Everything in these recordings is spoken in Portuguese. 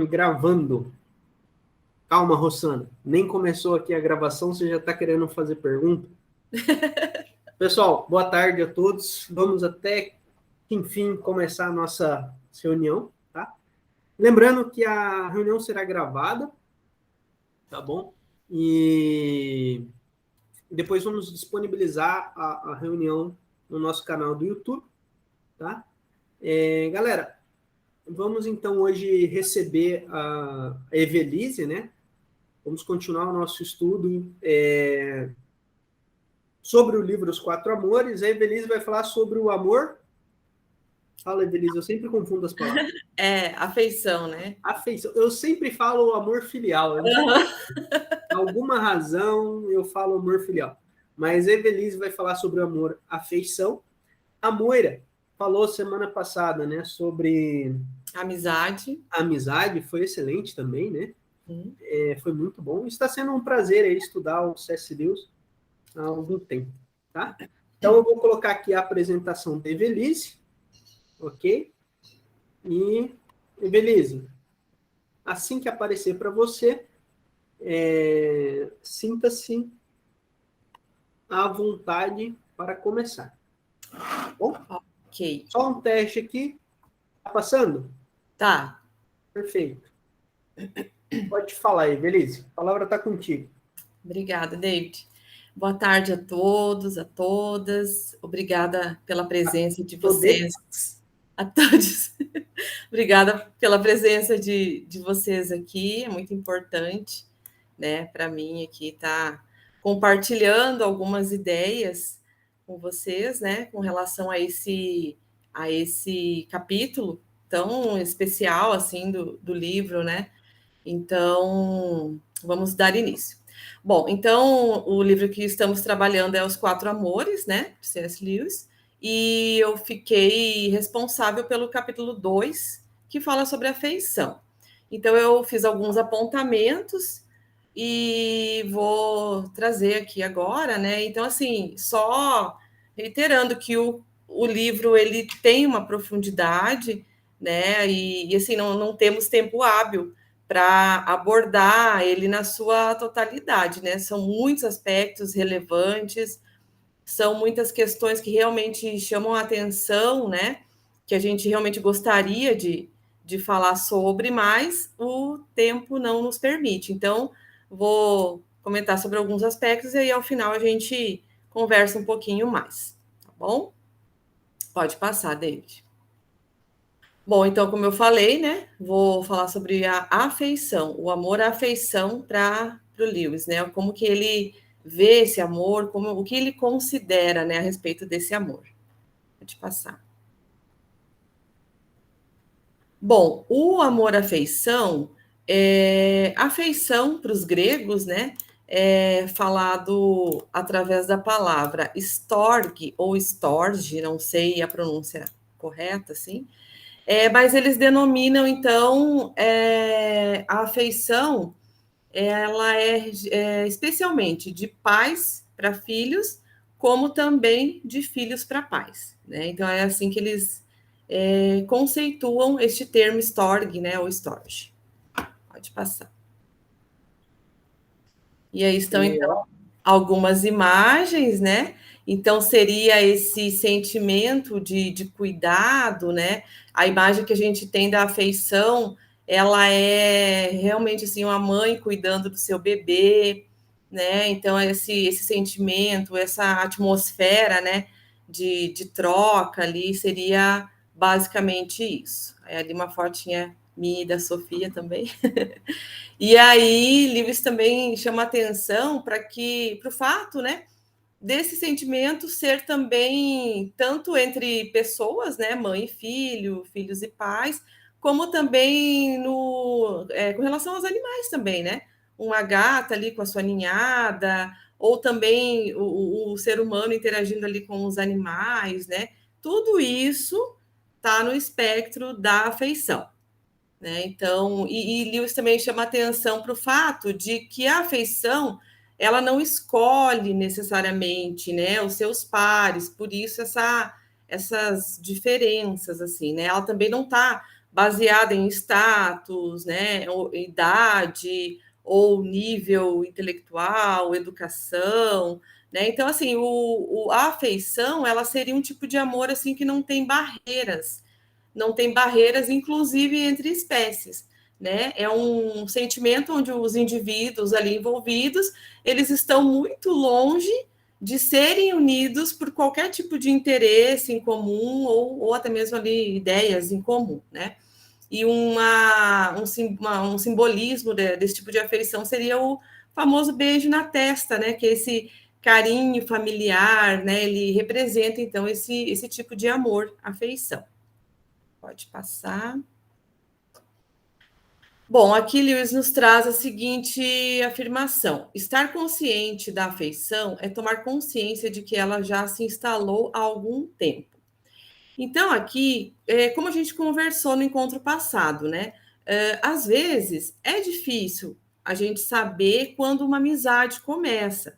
Gravando. Calma, Rossana. Nem começou aqui a gravação, você já está querendo fazer pergunta? Pessoal, boa tarde a todos. Vamos até, enfim, começar a nossa reunião, tá? Lembrando que a reunião será gravada, tá bom? E depois vamos disponibilizar a reunião no nosso canal do YouTube, tá? Galera, vamos então hoje receber a Evelise, né? Vamos continuar o nosso estudo sobre o livro Os Quatro Amores. A Evelise vai falar sobre o amor. Fala, Evelise, eu sempre confundo as palavras. Afeição, né? Afeição. Eu sempre falo o amor filial. Eu não sei por alguma razão eu falo amor filial. Mas a Evelise vai falar sobre o amor, afeição. A Moira falou semana passada, né, sobre amizade, foi excelente também, né? Foi muito bom. Está sendo um prazer aí estudar o C.S. Lewis há algum tempo, tá? Então eu vou colocar aqui a apresentação da Evelise, ok? E, Evelise, assim que aparecer para você, sinta-se à vontade para começar. Bom? Ok. Só um teste aqui. Tá passando? Tá. Perfeito. Pode falar, Evelise. A palavra está contigo. Obrigada, David. Boa tarde a todos, a todas. Obrigada pela presença de vocês. A todos. Obrigada pela presença de vocês aqui. É muito importante, né, para mim aqui estar compartilhando algumas ideias com vocês, né, com relação a esse capítulo tão especial assim do livro, né? Então, vamos dar início. Bom, então, o livro que estamos trabalhando é Os Quatro Amores, né, de C.S. Lewis, e eu fiquei responsável pelo capítulo 2, que fala sobre afeição. Então, eu fiz alguns apontamentos e vou trazer aqui agora, né? Então, assim, só reiterando que o livro, ele tem uma profundidade, né, e assim, não temos tempo hábil para abordar ele na sua totalidade, né? São muitos aspectos relevantes, são muitas questões que realmente chamam a atenção, né? Que a gente realmente gostaria de falar sobre, mas o tempo não nos permite. Então, vou comentar sobre alguns aspectos e aí, ao final, a gente conversa um pouquinho mais, tá bom? Pode passar, David. Bom, então, como eu falei, né, vou falar sobre a afeição, o amor à afeição para o Lewis, né, como que ele vê esse amor, o que ele considera, né, a respeito desse amor. Pode passar. Bom, o amor à afeição, afeição para os gregos, né, é falado através da palavra storge ou storge, não sei a pronúncia correta, assim, mas eles denominam, então, a afeição, ela é especialmente de pais para filhos, como também de filhos para pais, né? Então, é assim que eles conceituam este termo storge, né, ou storge. Pode passar. E aí estão, então, algumas imagens, né? Então, seria esse sentimento de cuidado, né? A imagem que a gente tem da afeição, ela é realmente assim, uma mãe cuidando do seu bebê, né? Então, esse sentimento, essa atmosfera, né? De troca ali, seria basicamente isso. Aí, ali uma fotinha minha e da Sofia também. E aí, Lewis também chama atenção para o fato, né, desse sentimento ser também tanto entre pessoas, né, mãe e filho, filhos e pais, como também com relação aos animais também, né? Uma gata ali com a sua ninhada, ou também o ser humano interagindo ali com os animais, né? Tudo isso está no espectro da afeição. Né? Então, e Lewis também chama atenção para o fato de que a afeição ela não escolhe necessariamente, né, os seus pares, por isso essas diferenças assim, né? Ela também não está baseada em status, né, ou idade, ou nível intelectual, educação, né? Então, assim, a afeição, ela seria um tipo de amor, assim, que não tem barreiras, inclusive entre espécies, né? É um sentimento onde os indivíduos ali envolvidos, eles estão muito longe de serem unidos por qualquer tipo de interesse em comum ou até mesmo ali ideias em comum, né? E um simbolismo desse tipo de afeição seria o famoso beijo na testa, né? Que é esse carinho familiar, né? Ele representa, então, esse tipo de amor, afeição. Pode passar. Bom, aqui Lewis nos traz a seguinte afirmação: estar consciente da afeição é tomar consciência de que ela já se instalou há algum tempo. Então, aqui, como a gente conversou no encontro passado, né? Às vezes é difícil a gente saber quando uma amizade começa,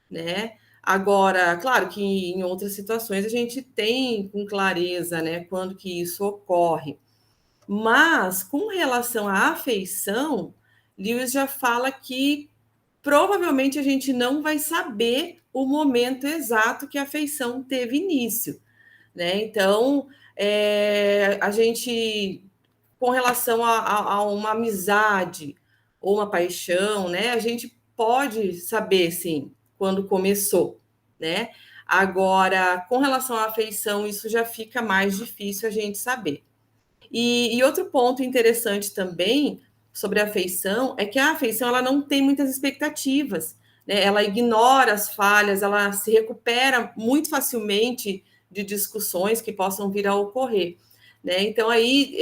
né? Agora, claro que em outras situações a gente tem com clareza, né, quando que isso ocorre. Mas, com relação à afeição, Lewis já fala que provavelmente a gente não vai saber o momento exato que a afeição teve início, né? Então, a gente, com relação a uma amizade ou uma paixão, né? A gente pode saber, sim, quando começou, né? Agora, com relação à afeição, isso já fica mais difícil a gente saber. E outro ponto interessante também sobre a afeição é que a afeição ela não tem muitas expectativas, né? Ela ignora as falhas, ela se recupera muito facilmente de discussões que possam vir a ocorrer, né? Então aí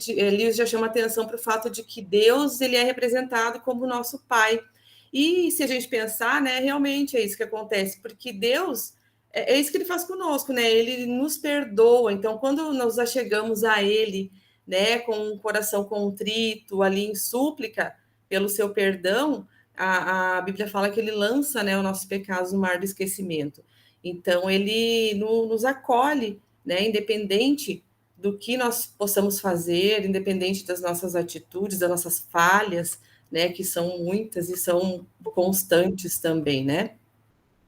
Lewis já chama atenção para o fato de que Deus ele é representado como nosso Pai. E se a gente pensar, né, realmente é isso que acontece, porque Deus é isso que ele faz conosco, né? Ele nos perdoa. Então, quando nós achegamos a Ele, né, com um coração contrito, ali em súplica pelo seu perdão, a Bíblia fala que ele lança, né, os nossos pecados no mar do esquecimento. Então, ele nos acolhe, né, independente do que nós possamos fazer, independente das nossas atitudes, das nossas falhas, né, que são muitas e são constantes também, né?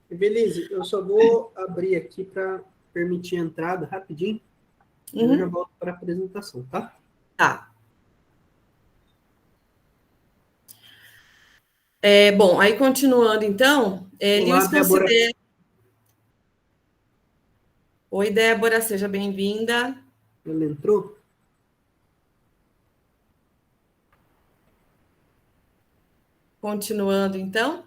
Beleza, eu só vou abrir aqui para permitir a entrada rapidinho. Eu já volto para a apresentação, tá? Tá. Bom, aí continuando, então, Olá, Lewis Débora. considera... Oi, Débora, seja bem-vinda. Ela entrou? Continuando, então,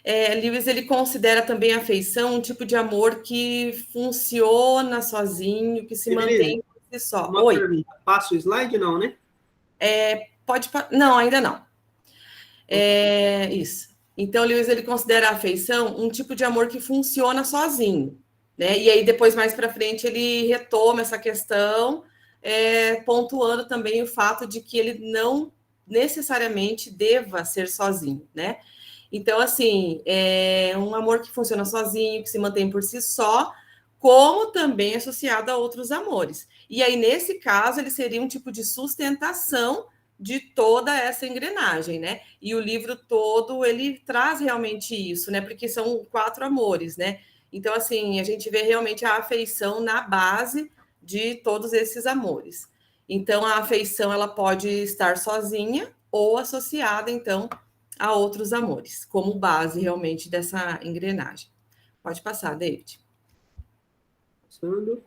Lewis ele considera também a afeição um tipo de amor que funciona sozinho, que se Beleza. mantém por si só. Uma Oi. pergunta. Passa o slide, não, né? Não, ainda não. Isso. Então, Lewis ele considera a afeição um tipo de amor que funciona sozinho, né? E aí depois mais para frente ele retoma essa questão, pontuando também o fato de que ele não necessariamente deva ser sozinho, né? Então, assim, é um amor que funciona sozinho, que se mantém por si só, como também associado a outros amores. E aí, nesse caso, ele seria um tipo de sustentação de toda essa engrenagem, né? E o livro todo, ele traz realmente isso, né? Porque são 4 amores, né? Então, assim, a gente vê realmente a afeição na base de todos esses amores. Então, a afeição, ela pode estar sozinha ou associada, então, a outros amores, como base realmente dessa engrenagem. Pode passar, David. Passando.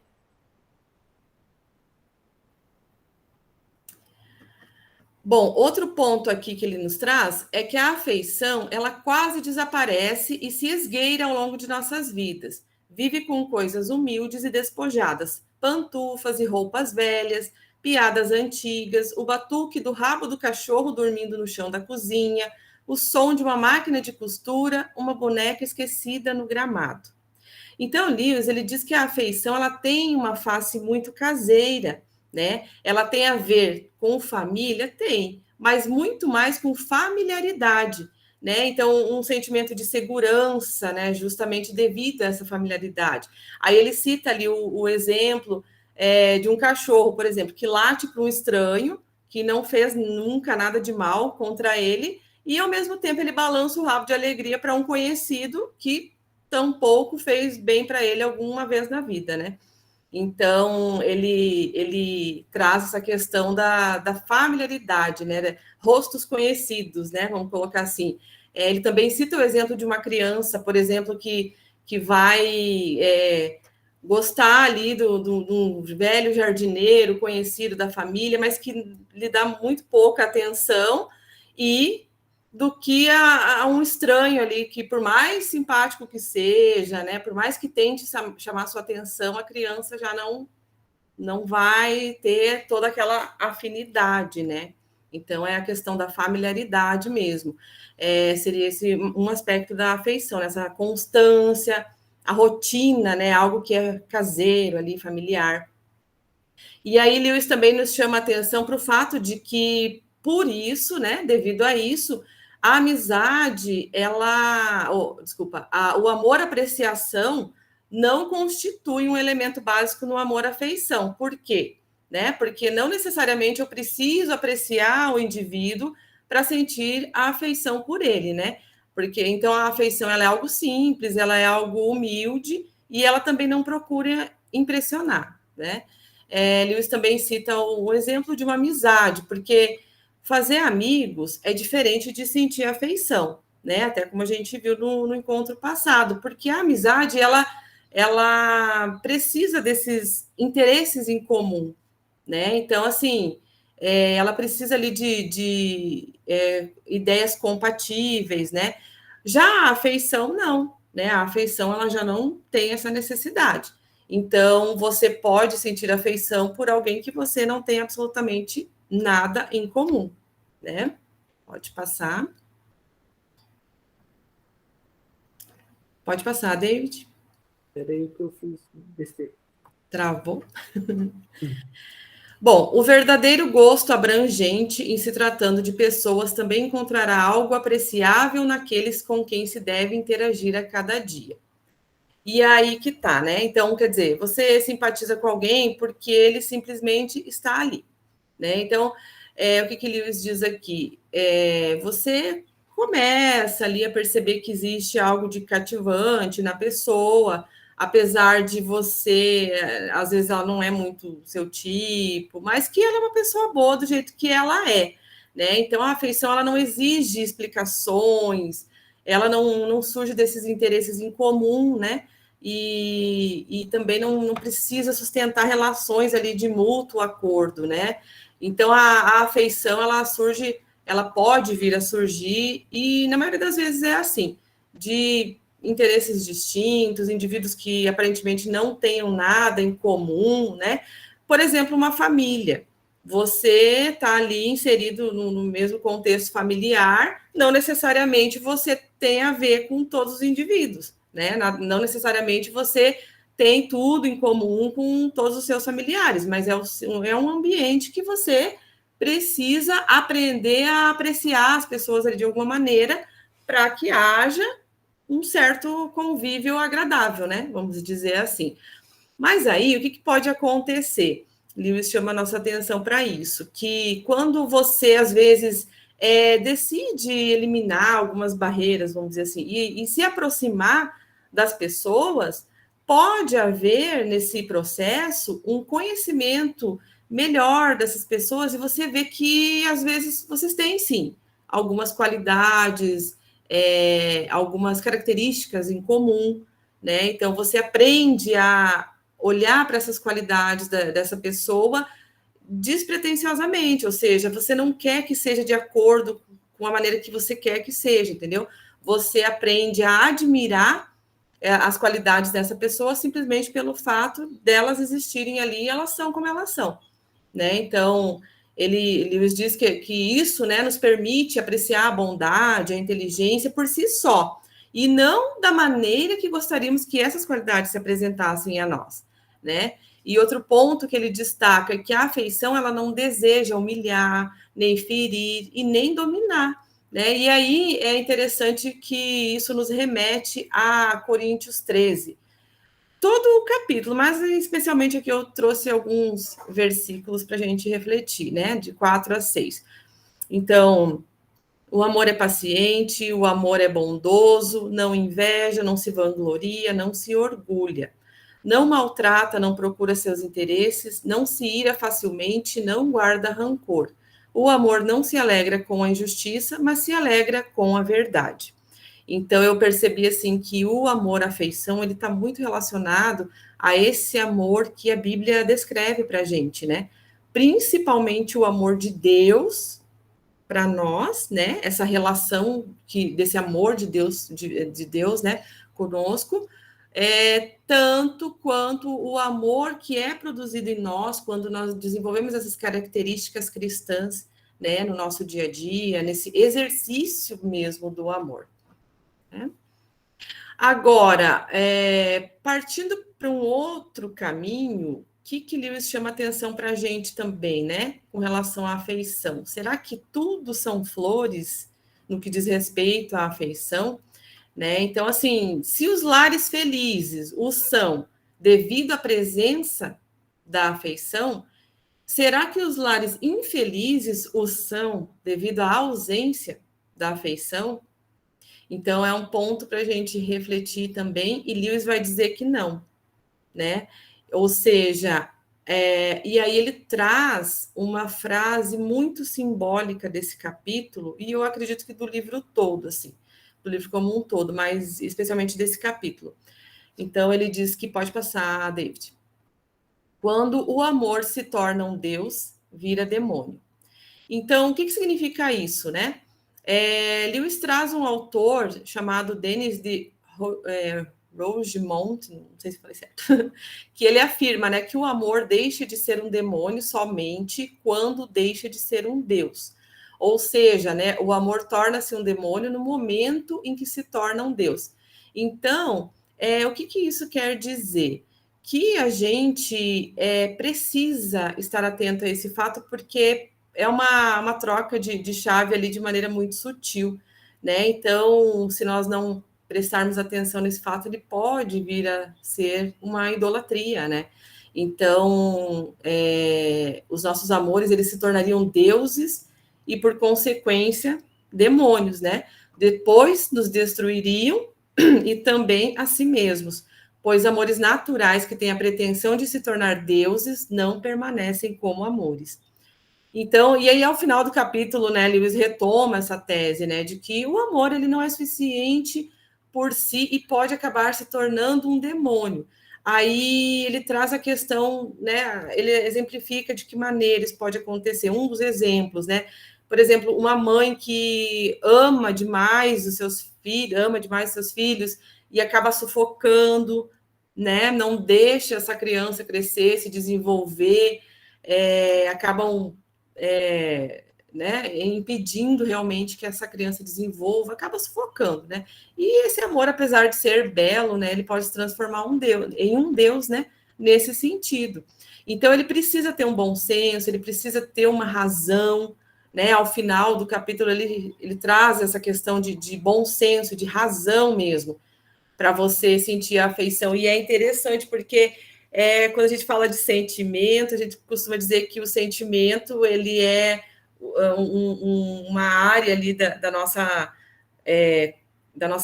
Bom, outro ponto aqui que ele nos traz é que a afeição, ela quase desaparece e se esgueira ao longo de nossas vidas. Vive com coisas humildes e despojadas, pantufas e roupas velhas, piadas antigas, o batuque do rabo do cachorro dormindo no chão da cozinha, o som de uma máquina de costura, uma boneca esquecida no gramado. Então, Lewis, ele diz que a afeição ela tem uma face muito caseira, né? Ela tem a ver com família? Tem, mas muito mais com familiaridade, né? Então, um sentimento de segurança, né? Justamente devido a essa familiaridade. Aí ele cita ali o exemplo de um cachorro, por exemplo, que late para um estranho, que não fez nunca nada de mal contra ele, e ao mesmo tempo ele balança o rabo de alegria para um conhecido que tampouco fez bem para ele alguma vez na vida, né? Então, ele traz essa questão da familiaridade, né? Rostos conhecidos, né? Vamos colocar assim. Ele também cita o exemplo de uma criança, por exemplo, que vai gostar ali do velho jardineiro conhecido da família, mas que lhe dá muito pouca atenção, e do que a um estranho ali, que por mais simpático que seja, né, por mais que tente chamar sua atenção, a criança já não vai ter toda aquela afinidade, né? Então, é a questão da familiaridade mesmo. Seria esse um aspecto da afeição, essa constância, a rotina, né? Algo que é caseiro ali, familiar. E aí, Lewis também nos chama a atenção para o fato de que, por isso, né, devido a isso, a amizade, o amor-apreciação não constitui um elemento básico no amor-afeição. Por quê? Né? Porque não necessariamente eu preciso apreciar o indivíduo para sentir a afeição por ele, né? Porque então a afeição ela é algo simples, ela é algo humilde e ela também não procura impressionar, né? Lewis também cita o exemplo de uma amizade, porque fazer amigos é diferente de sentir afeição, né? Até como a gente viu no encontro passado, porque a amizade ela precisa desses interesses em comum, né? Então, assim, ela precisa ali de ideias compatíveis, né? Já a afeição, não, né? A afeição, ela já não tem essa necessidade. Então, você pode sentir afeição por alguém que você não tem absolutamente nada em comum, né? Pode passar. Pode passar, David. Espera aí que eu fiz besteira. Travou. Bom, o verdadeiro gosto abrangente em se tratando de pessoas também encontrará algo apreciável naqueles com quem se deve interagir a cada dia. E aí que tá, né? Então, quer dizer, você simpatiza com alguém porque ele simplesmente está ali, né? Então, o que Lewis diz aqui? Você começa ali a perceber que existe algo de cativante na pessoa, apesar de você, às vezes ela não é muito seu tipo, mas que ela é uma pessoa boa do jeito que ela é, né? Então, a afeição, ela não exige explicações, ela não surge desses interesses em comum, né? E também não precisa sustentar relações ali de mútuo acordo, né? Então, a afeição, ela pode vir a surgir, e na maioria das vezes é assim, de interesses distintos, indivíduos que aparentemente não tenham nada em comum, né? Por exemplo, uma família. Você está ali inserido no mesmo contexto familiar, não necessariamente você tem a ver com todos os indivíduos, né? Não necessariamente você tem tudo em comum com todos os seus familiares, mas é um ambiente que você precisa aprender a apreciar as pessoas ali de alguma maneira para que haja um certo convívio agradável, né? Vamos dizer assim. Mas aí, o que pode acontecer? Lewis chama a nossa atenção para isso, que quando você, às vezes, decide eliminar algumas barreiras, vamos dizer assim, e se aproximar das pessoas, pode haver, nesse processo, um conhecimento melhor dessas pessoas, e você vê que, às vezes, vocês têm, sim, algumas qualidades, algumas características em comum, né? Então, você aprende a olhar para essas qualidades dessa pessoa despretensiosamente, ou seja, você não quer que seja de acordo com a maneira que você quer que seja, entendeu? Você aprende a admirar as qualidades dessa pessoa simplesmente pelo fato delas existirem ali e elas são como elas são, né? Então, Lewis diz que isso, né, nos permite apreciar a bondade, a inteligência por si só, e não da maneira que gostaríamos que essas qualidades se apresentassem a nós, né? E outro ponto que ele destaca é que a afeição, ela não deseja humilhar, nem ferir e nem dominar, né? E aí é interessante que isso nos remete a Coríntios 13, todo o capítulo, mas especialmente aqui eu trouxe alguns versículos para a gente refletir, né? De 4 a 6. Então, o amor é paciente, o amor é bondoso, não inveja, não se vangloria, não se orgulha, não maltrata, não procura seus interesses, não se ira facilmente, não guarda rancor. O amor não se alegra com a injustiça, mas se alegra com a verdade. Então eu percebi assim que o amor, a afeição, ele está muito relacionado a esse amor que a Bíblia descreve para a gente, né? Principalmente o amor de Deus para nós, né? Essa relação desse amor de Deus, de Deus, né, conosco, tanto quanto o amor que é produzido em nós quando nós desenvolvemos essas características cristãs, né, no nosso dia a dia, nesse exercício mesmo do amor. Né? Agora, partindo para um outro caminho, o que Lewis chama atenção para a gente também, né? Com relação à afeição. Será que tudo são flores no que diz respeito à afeição? Né? Então, assim, se os lares felizes o são devido à presença da afeição, será que os lares infelizes o são devido à ausência da afeição? Então, é um ponto para a gente refletir também, e Lewis vai dizer que não, né? Ou seja, e aí ele traz uma frase muito simbólica desse capítulo, e eu acredito que do livro todo, assim, do livro como um todo, mas especialmente desse capítulo. Então, ele diz que pode passar, David. Quando o amor se torna um Deus, vira demônio. Então, o que significa isso, né? Lewis traz um autor chamado Denis de Rougemont, não sei se falei certo, que ele afirma, né, que o amor deixa de ser um demônio somente quando deixa de ser um Deus. Ou seja, né, o amor torna-se um demônio no momento em que se torna um Deus. Então, o que isso quer dizer? Que a gente precisa estar atento a esse fato, porque é uma troca de chave ali de maneira muito sutil, né? Então, se nós não prestarmos atenção nesse fato, ele pode vir a ser uma idolatria, né? Então, os nossos amores, eles se tornariam deuses e, por consequência, demônios, né? Depois nos destruiriam e também a si mesmos, pois amores naturais que têm a pretensão de se tornar deuses não permanecem como amores. Então, e aí ao final do capítulo, né, Lewis retoma essa tese, né, de que o amor ele não é suficiente por si e pode acabar se tornando um demônio. Aí ele traz a questão, né, ele exemplifica de que maneira isso pode acontecer. Um dos exemplos, né, por exemplo, uma mãe que ama demais os seus filhos e acaba sufocando, né, não deixa essa criança crescer, se desenvolver, acabam né, impedindo realmente que essa criança desenvolva, acaba sufocando, né? E esse amor, apesar de ser belo, né, ele pode se transformar em um Deus, né, nesse sentido. Então, ele precisa ter um bom senso, ele precisa ter uma razão, né? Ao final do capítulo, ele traz essa questão de bom senso, de razão mesmo, para você sentir a afeição. E é interessante porque quando a gente fala de sentimento, a gente costuma dizer que o sentimento ele é uma área ali da nossa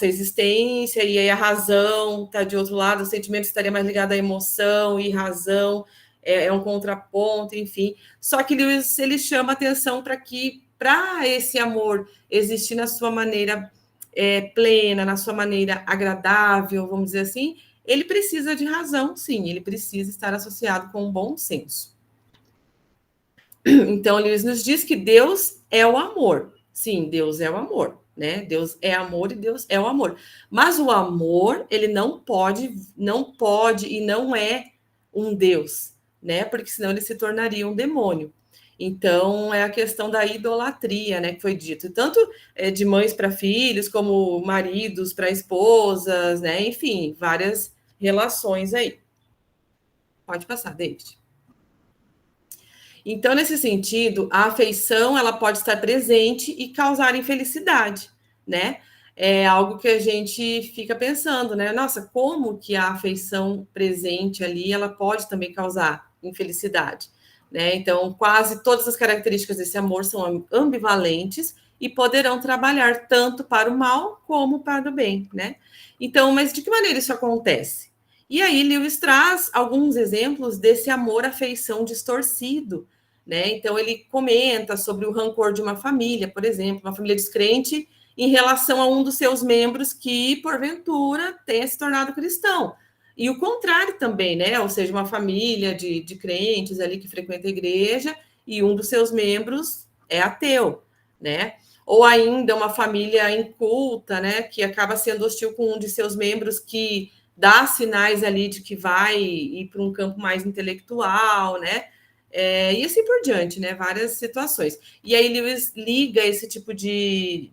existência, e aí a razão está de outro lado, o sentimento estaria mais ligado à emoção, e razão é um contraponto, enfim. Só que ele chama atenção para esse amor existir na sua maneira plena, na sua maneira agradável, vamos dizer assim, ele precisa de razão, sim, ele precisa estar associado com um bom senso. Então, Lewis nos diz que Deus é o amor. Sim, Deus é o amor, né? Deus é amor e Deus é o amor. Mas o amor, ele não pode e não é um Deus, né? Porque senão ele se tornaria um demônio. Então, é a questão da idolatria, né, que foi dito, tanto de mães para filhos, como maridos para esposas, né, enfim, várias relações aí. Pode passar, David. Então, nesse sentido, a afeição ela pode estar presente e causar infelicidade, né? é algo que a gente fica pensando, né? Nossa, como que a afeição presente ali, ela pode também causar infelicidade, né? Então, quase todas as características desse amor são ambivalentes e poderão trabalhar tanto para o mal como para o bem, né? Então, mas de que maneira isso acontece? E aí, Lewis traz alguns exemplos desse amor-afeição distorcido, né? Então, ele comenta sobre o rancor de uma família, por exemplo, uma família descrente em relação a um dos seus membros que, porventura, tenha se tornado cristão. E o contrário também, né? Ou seja, uma família de crentes ali que frequenta a igreja e um dos seus membros é ateu, né? Ou ainda uma família inculta, né? Que acaba sendo hostil com um de seus membros que dá sinais ali de que vai ir para um campo mais intelectual, né? E assim por diante, né? Várias situações. E aí Lewis liga esse tipo de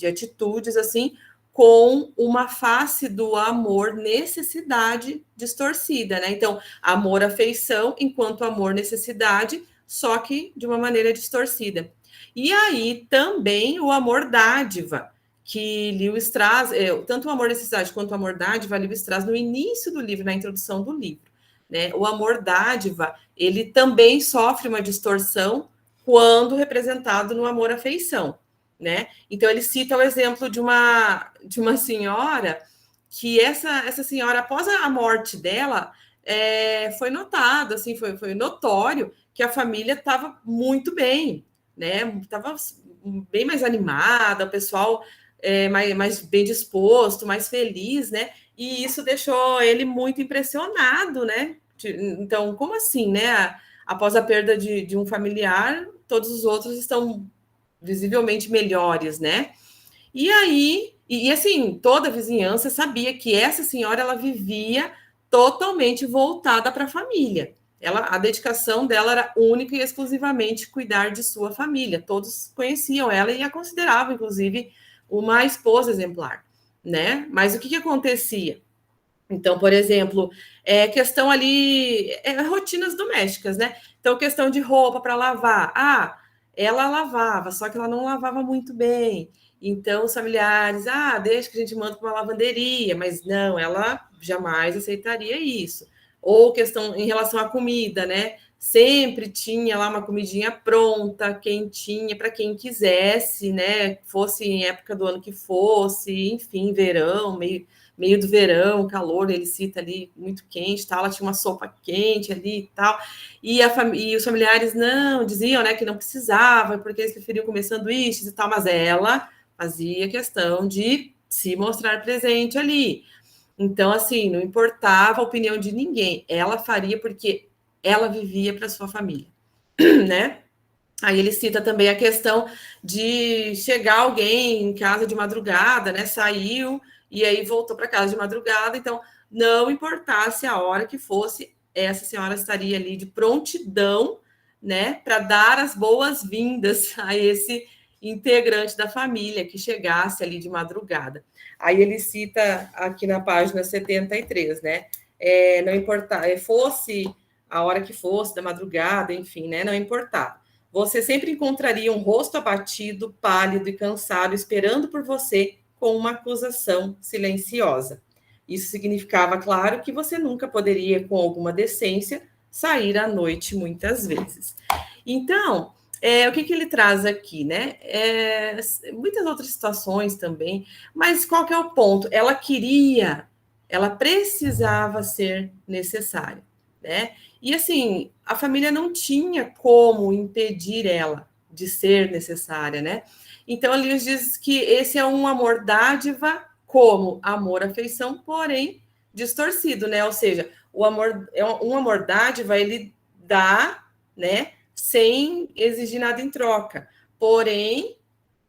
atitudes assim com uma face do amor necessidade distorcida, né? Então, amor afeição enquanto amor necessidade, só que de uma maneira distorcida. E aí também o amor dádiva, que Lewis traz, tanto o amor necessidade quanto o amor dádiva, Lewis traz no início do livro, na introdução do livro, né? O amor dádiva, ele também sofre uma distorção quando representado no amor afeição, né? Então ele cita o exemplo de uma senhora que essa senhora, após a morte dela, foi notado, assim, foi notório que a família estava muito bem, né? Estava bem mais animada, o pessoal mais bem disposto, mais feliz, né? E isso deixou ele muito impressionado, né? Então, como assim, né? Após a perda de um familiar, todos os outros estão visivelmente melhores, né? E aí, e assim, toda a vizinhança sabia que essa senhora ela vivia totalmente voltada para a família. A dedicação dela era única e exclusivamente cuidar de sua família. Todos conheciam ela e a consideravam, inclusive, uma esposa exemplar, né? Mas o que acontecia? Então, por exemplo, questão ali, rotinas domésticas, né? Então, questão de roupa para lavar. Ela lavava, só que ela não lavava muito bem. Então, os familiares, deixa que a gente manda para uma lavanderia, mas não, ela jamais aceitaria isso. Ou questão em relação à comida, né? Sempre tinha lá uma comidinha pronta, quentinha, para quem quisesse, né? Fosse em época do ano que fosse, enfim, verão, meio do verão, calor, ele cita ali muito quente, tal, ela tinha uma sopa quente ali e tal, e os familiares não, diziam, né, que não precisava, porque eles preferiam comer sanduíches e tal, mas ela fazia questão de se mostrar presente ali. Então, assim, não importava a opinião de ninguém, ela faria porque ela vivia para sua família, né? Aí ele cita também a questão de chegar alguém em casa de madrugada, né? Saiu e aí voltou para casa de madrugada. Então, não importasse a hora que fosse, essa senhora estaria ali de prontidão, né? Para dar as boas-vindas a esse integrante da família que chegasse ali de madrugada. Aí ele cita aqui na página 73, né? Não importava, fosse a hora que fosse, da madrugada, enfim, né? Não importava. Você sempre encontraria um rosto abatido, pálido e cansado, esperando por você com uma acusação silenciosa. Isso significava, claro, que você nunca poderia, com alguma decência, sair à noite muitas vezes. Então, o que ele traz aqui, né? Muitas outras situações também, mas qual que é o ponto? Ela precisava ser necessária, né? E assim, a família não tinha como impedir ela de ser necessária, né? Então, Lewis diz que esse é um amor dádiva como amor-afeição, porém distorcido, né? Ou seja, o amor é um amor dádiva, ele dá, né? Sem exigir nada em troca. Porém,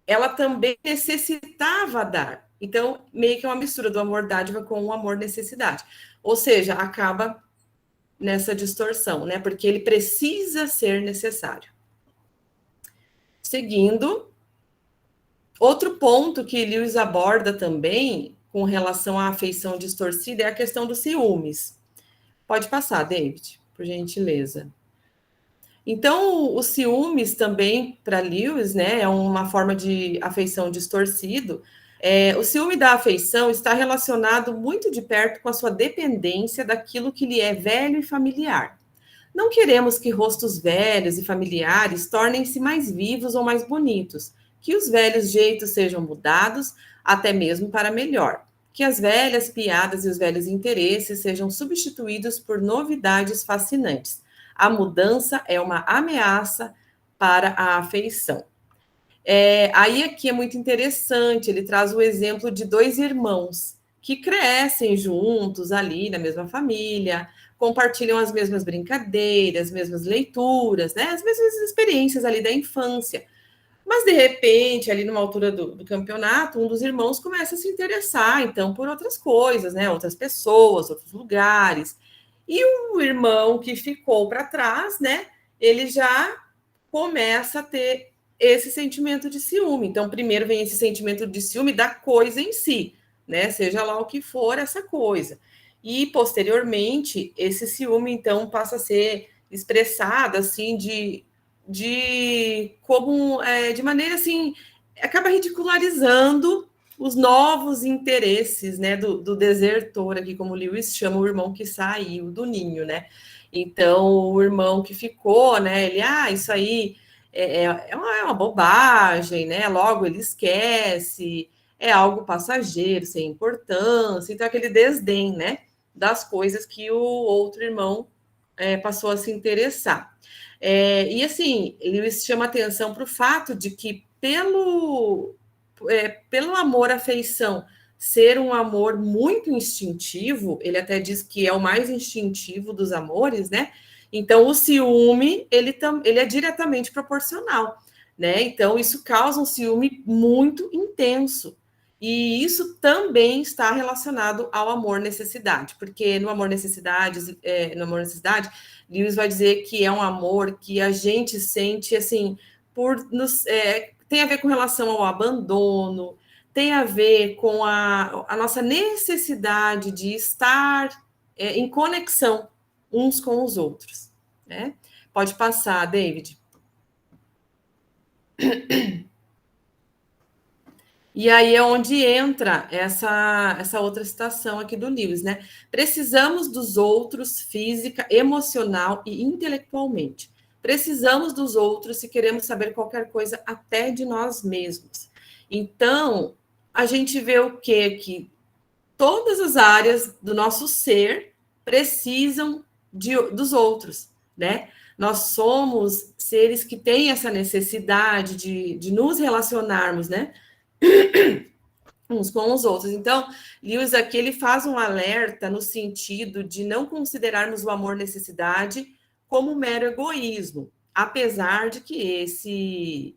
ela também necessitava dar. Então, meio que é uma mistura do amor dádiva com o amor necessidade. Ou seja, acaba nessa distorção, né? Porque ele precisa ser necessário. Seguindo, outro ponto que Lewis aborda também com relação à afeição distorcida é a questão dos ciúmes. Pode passar, David, por gentileza. Então, os ciúmes também, para Lewis, né, é uma forma de afeição distorcido, O ciúme da afeição está relacionado muito de perto com a sua dependência daquilo que lhe é velho e familiar. Não queremos que rostos velhos e familiares tornem-se mais vivos ou mais bonitos, que os velhos jeitos sejam mudados, até mesmo para melhor, que as velhas piadas e os velhos interesses sejam substituídos por novidades fascinantes. A mudança é uma ameaça para a afeição. Aí aqui é muito interessante, ele traz o exemplo de dois irmãos que crescem juntos ali na mesma família, compartilham as mesmas brincadeiras, as mesmas leituras, né? As mesmas experiências ali da infância. Mas, de repente, ali numa altura do campeonato, um dos irmãos começa a se interessar, então, por outras coisas, né? Outras pessoas, outros lugares. E o irmão que ficou para trás, né? Ele já começa a ter esse sentimento de ciúme. Então, primeiro vem esse sentimento de ciúme da coisa em si, né? Seja lá o que for essa coisa. E, posteriormente, esse ciúme, então, passa a ser expressado, assim, de como, de maneira, assim, acaba ridicularizando os novos interesses, né, do desertor, aqui, como o Lewis chama o irmão que saiu do ninho, né? Então, o irmão que ficou, né, ele, isso aí é uma bobagem, né? Logo ele esquece, é algo passageiro, sem importância, então aquele desdém, né, das coisas que o outro irmão passou a se interessar. E assim, Lewis chama atenção para o fato de que pelo amor à afeição ser um amor muito instintivo, ele até diz que é o mais instintivo dos amores, né? Então, o ciúme, ele é diretamente proporcional, né? Então, isso causa um ciúme muito intenso. E isso também está relacionado ao amor-necessidade, porque no amor-necessidade, Lewis vai dizer que é um amor que a gente sente, assim, tem a ver com relação ao abandono, tem a ver com a nossa necessidade de estar em conexão uns com os outros, né? Pode passar, David. E aí é onde entra essa outra citação aqui do Lewis, né? Precisamos dos outros física, emocional e intelectualmente. Precisamos dos outros se queremos saber qualquer coisa até de nós mesmos. Então, a gente vê o quê? Que todas as áreas do nosso ser precisam dos outros, né? Nós somos seres que têm essa necessidade de nos relacionarmos, né? Uns com os outros. Então, Lewis aqui ele faz um alerta no sentido de não considerarmos o amor-necessidade como mero egoísmo, apesar de que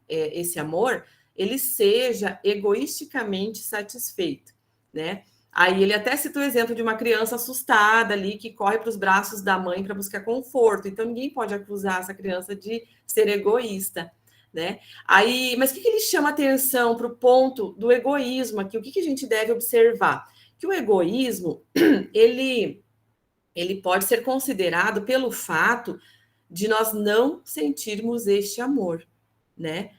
esse amor ele seja egoisticamente satisfeito, né? Aí ele até cita o exemplo de uma criança assustada ali que corre para os braços da mãe para buscar conforto. Então ninguém pode acusar essa criança de ser egoísta, né? Aí, mas o que ele chama atenção para o ponto do egoísmo aqui? O que a gente deve observar? Que o egoísmo ele pode ser considerado pelo fato de nós não sentirmos este amor, né?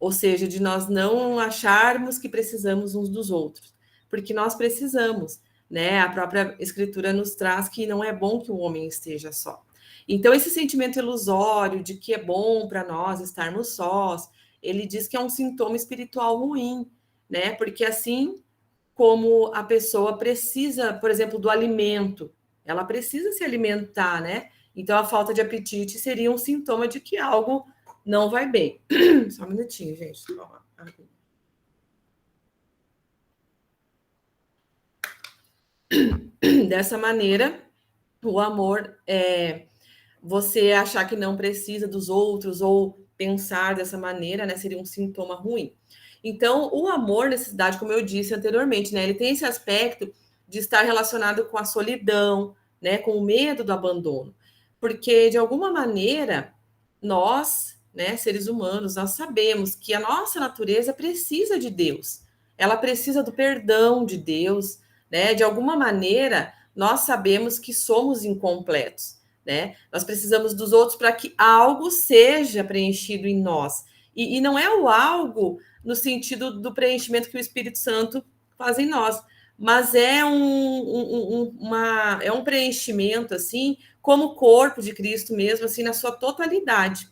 Ou seja, de nós não acharmos que precisamos uns dos outros, porque nós precisamos, né? A própria Escritura nos traz que não é bom que o homem esteja só. Então, esse sentimento ilusório de que é bom para nós estarmos sós, ele diz que é um sintoma espiritual ruim, né? Porque assim como a pessoa precisa, por exemplo, do alimento, ela precisa se alimentar, né? Então, a falta de apetite seria um sintoma de que algo não vai bem. Só um minutinho, gente. Dessa maneira, o amor você achar que não precisa dos outros ou pensar dessa maneira, né, seria um sintoma ruim. Então, o amor, necessidade, como eu disse anteriormente, né, ele tem esse aspecto de estar relacionado com a solidão, né, com o medo do abandono, porque de alguma maneira nós, né, seres humanos, nós sabemos que a nossa natureza precisa de Deus, ela precisa do perdão de Deus, né, de alguma maneira nós sabemos que somos incompletos, né? Nós precisamos dos outros para que algo seja preenchido em nós. E não é o algo no sentido do preenchimento que o Espírito Santo faz em nós, mas é um preenchimento, assim, como o corpo de Cristo mesmo, assim, na sua totalidade,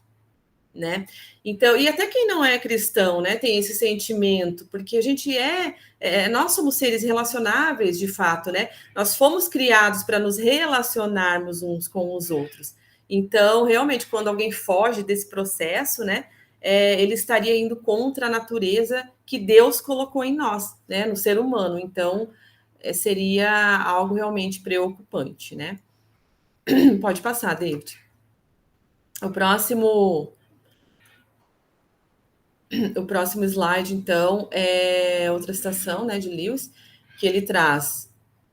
né? Então, e até quem não é cristão, né, tem esse sentimento, porque a gente nós somos seres relacionáveis, de fato, né? Nós fomos criados para nos relacionarmos uns com os outros. Então, realmente, quando alguém foge desse processo, né, ele estaria indo contra a natureza que Deus colocou em nós, né, no ser humano. Então, seria algo realmente preocupante, né? Pode passar, David. O próximo slide, então, é outra citação, né, de Lewis, que ele traz: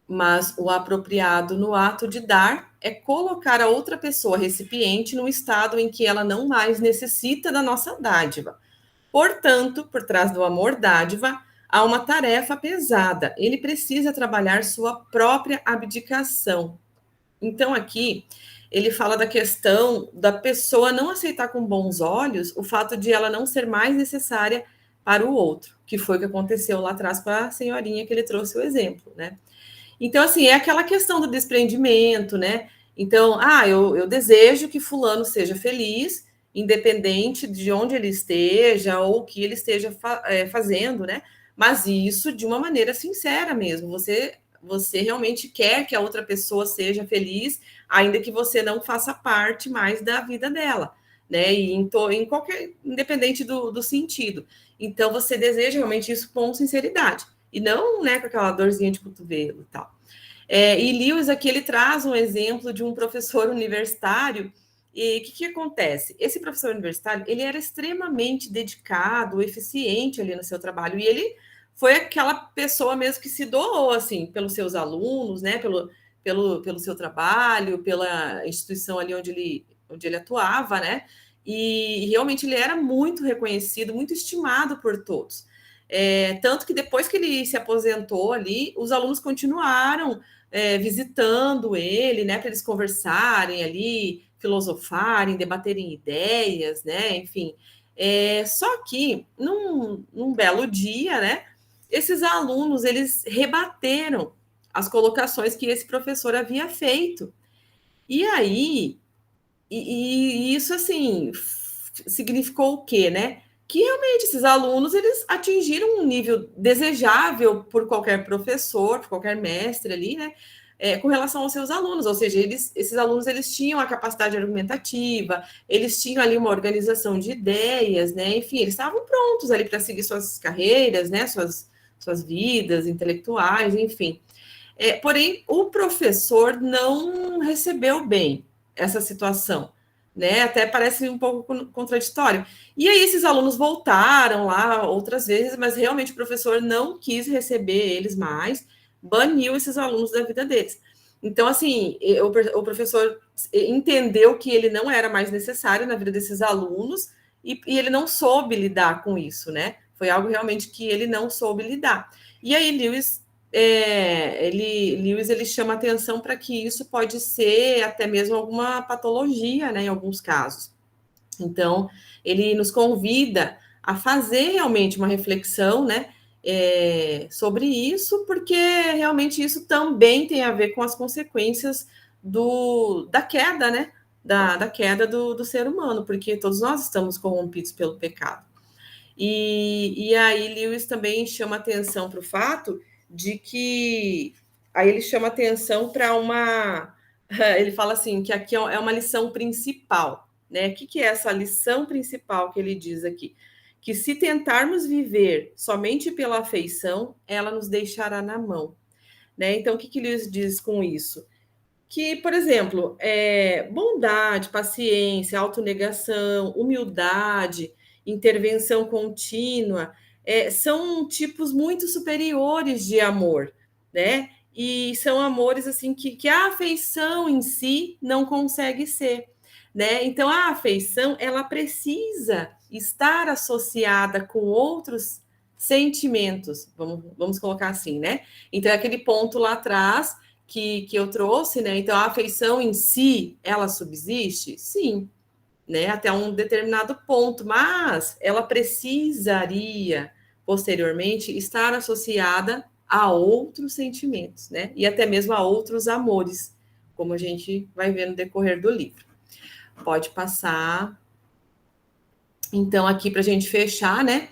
mas o apropriado no ato de dar é colocar a outra pessoa recipiente num estado em que ela não mais necessita da nossa dádiva. Portanto, por trás do amor dádiva, há uma tarefa pesada. Ele precisa trabalhar sua própria abdicação. Então, aqui, ele fala da questão da pessoa não aceitar com bons olhos o fato de ela não ser mais necessária para o outro, que foi o que aconteceu lá atrás com a senhorinha que ele trouxe o exemplo, né? Então, assim, é aquela questão do desprendimento, né? Então, eu desejo que fulano seja feliz, independente de onde ele esteja ou o que ele esteja fazendo, né? Mas isso de uma maneira sincera mesmo. Você realmente quer que a outra pessoa seja feliz, ainda que você não faça parte mais da vida dela, né? E em qualquer, independente do sentido. Então, você deseja realmente isso com sinceridade. E não, né, com aquela dorzinha de cotovelo e tal. E Lewis aqui, ele traz um exemplo de um professor universitário. E o que acontece? Esse professor universitário, ele era extremamente dedicado, eficiente ali no seu trabalho, e ele foi aquela pessoa mesmo que se doou, assim, pelos seus alunos, né, pelo seu trabalho, pela instituição ali onde ele atuava, né, e realmente ele era muito reconhecido, muito estimado por todos. Tanto que depois que ele se aposentou ali, os alunos continuaram visitando ele, né, para eles conversarem ali, filosofarem, debaterem ideias, né, enfim. Só que, num belo dia, né, esses alunos, eles rebateram as colocações que esse professor havia feito. E aí, e isso, assim, significou o quê, né? Que realmente esses alunos, eles atingiram um nível desejável por qualquer professor, por qualquer mestre ali, né? Com relação aos seus alunos, ou seja, esses alunos, eles tinham a capacidade argumentativa, eles tinham ali uma organização de ideias, né? Enfim, eles estavam prontos ali para seguir suas carreiras, né? Suas vidas intelectuais, enfim. Porém, o professor não recebeu bem essa situação, né? Até parece um pouco contraditório. E aí esses alunos voltaram lá outras vezes, mas realmente o professor não quis receber eles mais, baniu esses alunos da vida deles. Então, assim, o professor entendeu que ele não era mais necessário na vida desses alunos e ele não soube lidar com isso, né? Foi algo realmente que ele não soube lidar. E aí, Lewis ele chama atenção para que isso pode ser até mesmo alguma patologia, né, em alguns casos. Então, ele nos convida a fazer realmente uma reflexão, né, sobre isso, porque realmente isso também tem a ver com as consequências da queda, né, da queda do ser humano, porque todos nós estamos corrompidos pelo pecado. E aí Lewis também chama atenção para o fato de que aí ele chama atenção para ele fala assim que aqui é uma lição principal, né? O que é essa lição principal que ele diz aqui? Que se tentarmos viver somente pela afeição, ela nos deixará na mão, né? Então, o que Lewis diz com isso? Que, por exemplo, bondade, paciência, autonegação, humildade, intervenção contínua, são tipos muito superiores de amor, né? E são amores assim que a afeição em si não consegue ser, né? Então a afeição ela precisa estar associada com outros sentimentos, vamos colocar assim, né? Então é aquele ponto lá atrás que eu trouxe, né? Então, a afeição em si, ela subsiste? Sim, né, até um determinado ponto, mas ela precisaria, posteriormente, estar associada a outros sentimentos, né, e até mesmo a outros amores, como a gente vai ver no decorrer do livro. Pode passar. Então, aqui para a gente fechar, né,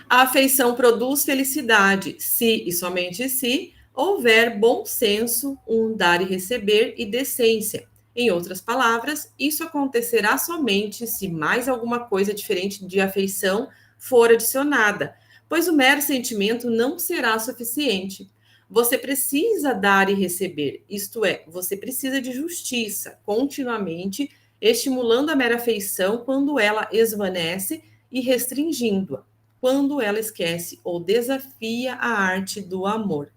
a afeição produz felicidade, se e somente se houver bom senso, um dar e receber e decência. Em outras palavras, isso acontecerá somente se mais alguma coisa diferente de afeição for adicionada, pois o mero sentimento não será suficiente. Você precisa dar e receber, isto é, você precisa de justiça, continuamente estimulando a mera afeição quando ela esvanece e restringindo-a, quando ela esquece ou desafia a arte do amor.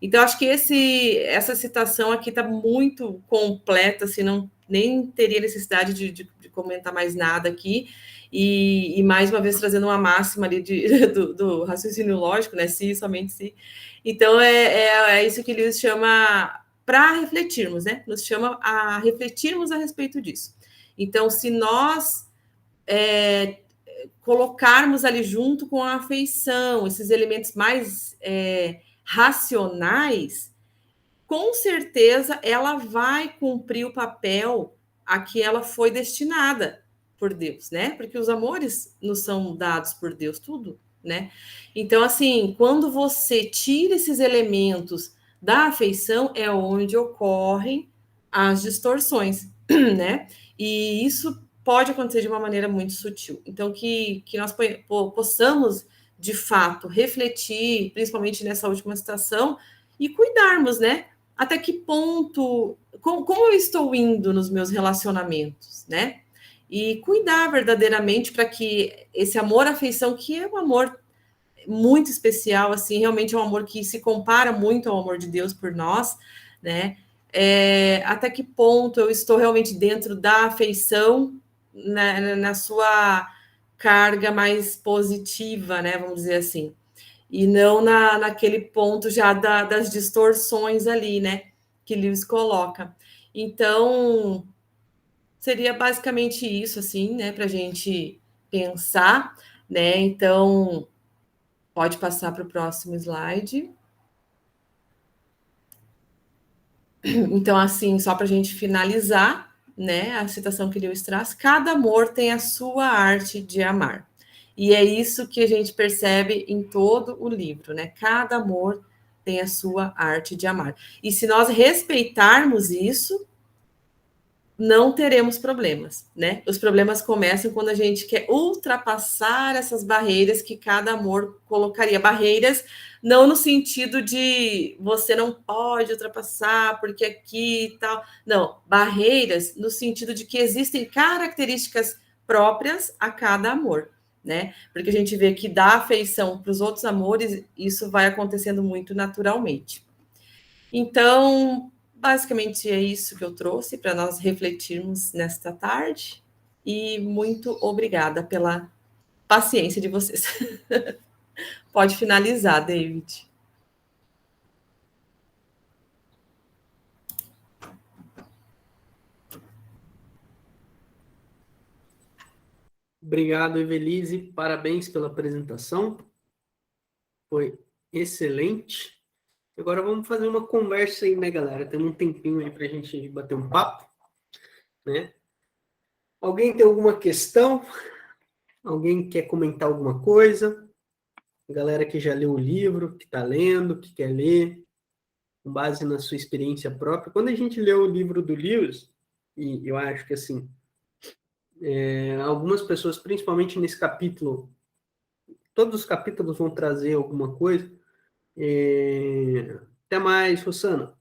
Então, acho que essa citação aqui está muito completa, assim, não, nem teria necessidade de comentar mais nada aqui, e mais uma vez trazendo uma máxima ali do raciocínio lógico, né? Se, somente se. Então, é isso que Lewis chama para refletirmos, né? Nos chama a refletirmos a respeito disso. Então, se nós colocarmos ali junto com a afeição, esses elementos mais racionais, com certeza ela vai cumprir o papel a que ela foi destinada por Deus, né? Porque os amores nos são dados por Deus, tudo, né? Então, assim, quando você tira esses elementos da afeição, é onde ocorrem as distorções, né? E isso pode acontecer de uma maneira muito sutil. Então, que nós possamos, de fato, refletir, principalmente nessa última citação, e cuidarmos, né? Até que ponto, como eu estou indo nos meus relacionamentos, né? E cuidar verdadeiramente para que esse amor, afeição, que é um amor muito especial, assim, realmente é um amor que se compara muito ao amor de Deus por nós, né? Até que ponto eu estou realmente dentro da afeição na sua carga mais positiva, né? Vamos dizer assim. E não naquele ponto já das distorções ali, né? Que Lewis coloca. Então, seria basicamente isso, assim, né? Para a gente pensar, né? Então, pode passar para o próximo slide. Então, assim, só para a gente finalizar, né? A citação que Lewis traz: cada amor tem a sua arte de amar. E é isso que a gente percebe em todo o livro, né? Cada amor tem a sua arte de amar. E se nós respeitarmos isso, não teremos problemas, né? Os problemas começam quando a gente quer ultrapassar essas barreiras que cada amor colocaria. Barreiras não no sentido de você não pode ultrapassar porque aqui e tal. Não, barreiras no sentido de que existem características próprias a cada amor, né? Porque a gente vê que dá afeição para os outros amores, isso vai acontecendo muito naturalmente. Então, basicamente é isso que eu trouxe para nós refletirmos nesta tarde. E muito obrigada pela paciência de vocês. Pode finalizar, David. Obrigado, Evelise. Parabéns pela apresentação. Foi excelente. Agora vamos fazer uma conversa aí, né, galera? Tem um tempinho aí para a gente bater um papo, né? Alguém tem alguma questão? Alguém quer comentar alguma coisa? Galera que já leu o livro, que está lendo, que quer ler, com base na sua experiência própria. Quando a gente lê o livro do Lewis, e eu acho que, assim, algumas pessoas, principalmente nesse capítulo, todos os capítulos vão trazer alguma coisa. Até mais, Rosana.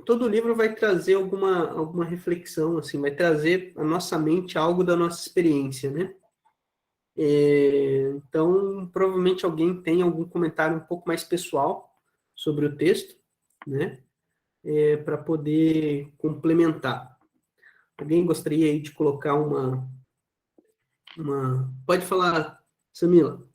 Todo livro vai trazer alguma reflexão, assim, vai trazer à nossa mente algo da nossa experiência, né? Então, provavelmente alguém tem algum comentário um pouco mais pessoal sobre o texto, né? Para poder complementar. Alguém gostaria aí de colocar uma... Pode falar, Samila.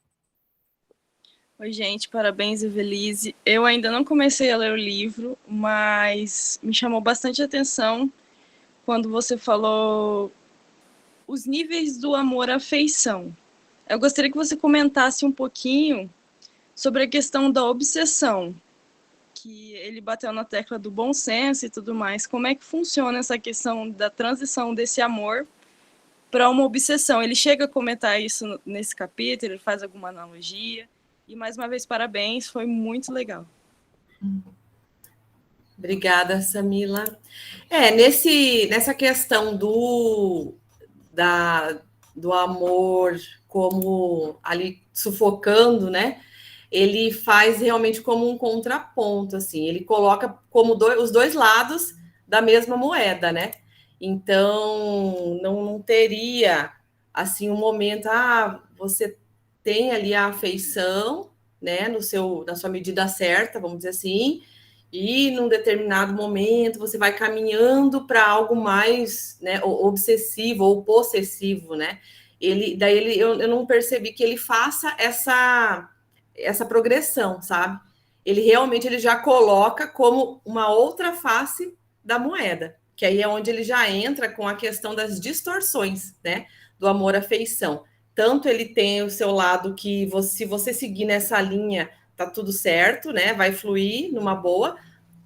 Oi, gente, parabéns, Evelise. Eu ainda não comecei a ler o livro, mas me chamou bastante atenção quando você falou os níveis do amor à afeição. Eu gostaria que você comentasse um pouquinho sobre a questão da obsessão, que ele bateu na tecla do bom senso e tudo mais. Como é que funciona essa questão da transição desse amor para uma obsessão? Ele chega a comentar isso nesse capítulo, ele faz alguma analogia. E mais uma vez, parabéns, foi muito legal. Obrigada, Samila. Nessa questão do amor como ali sufocando, né? Ele faz realmente como um contraponto, assim. Ele coloca como os dois lados da mesma moeda, né? Então, não teria, assim, um momento, você tem ali a afeição, né? Na sua medida certa, vamos dizer assim, e num determinado momento você vai caminhando para algo mais, né, obsessivo ou possessivo, né? Eu não percebi que ele faça essa progressão, sabe? Ele já coloca como uma outra face da moeda, que aí é onde ele já entra com a questão das distorções, né, do amor-afeição. Tanto ele tem o seu lado que se você seguir nessa linha, tá tudo certo, né? Vai fluir numa boa,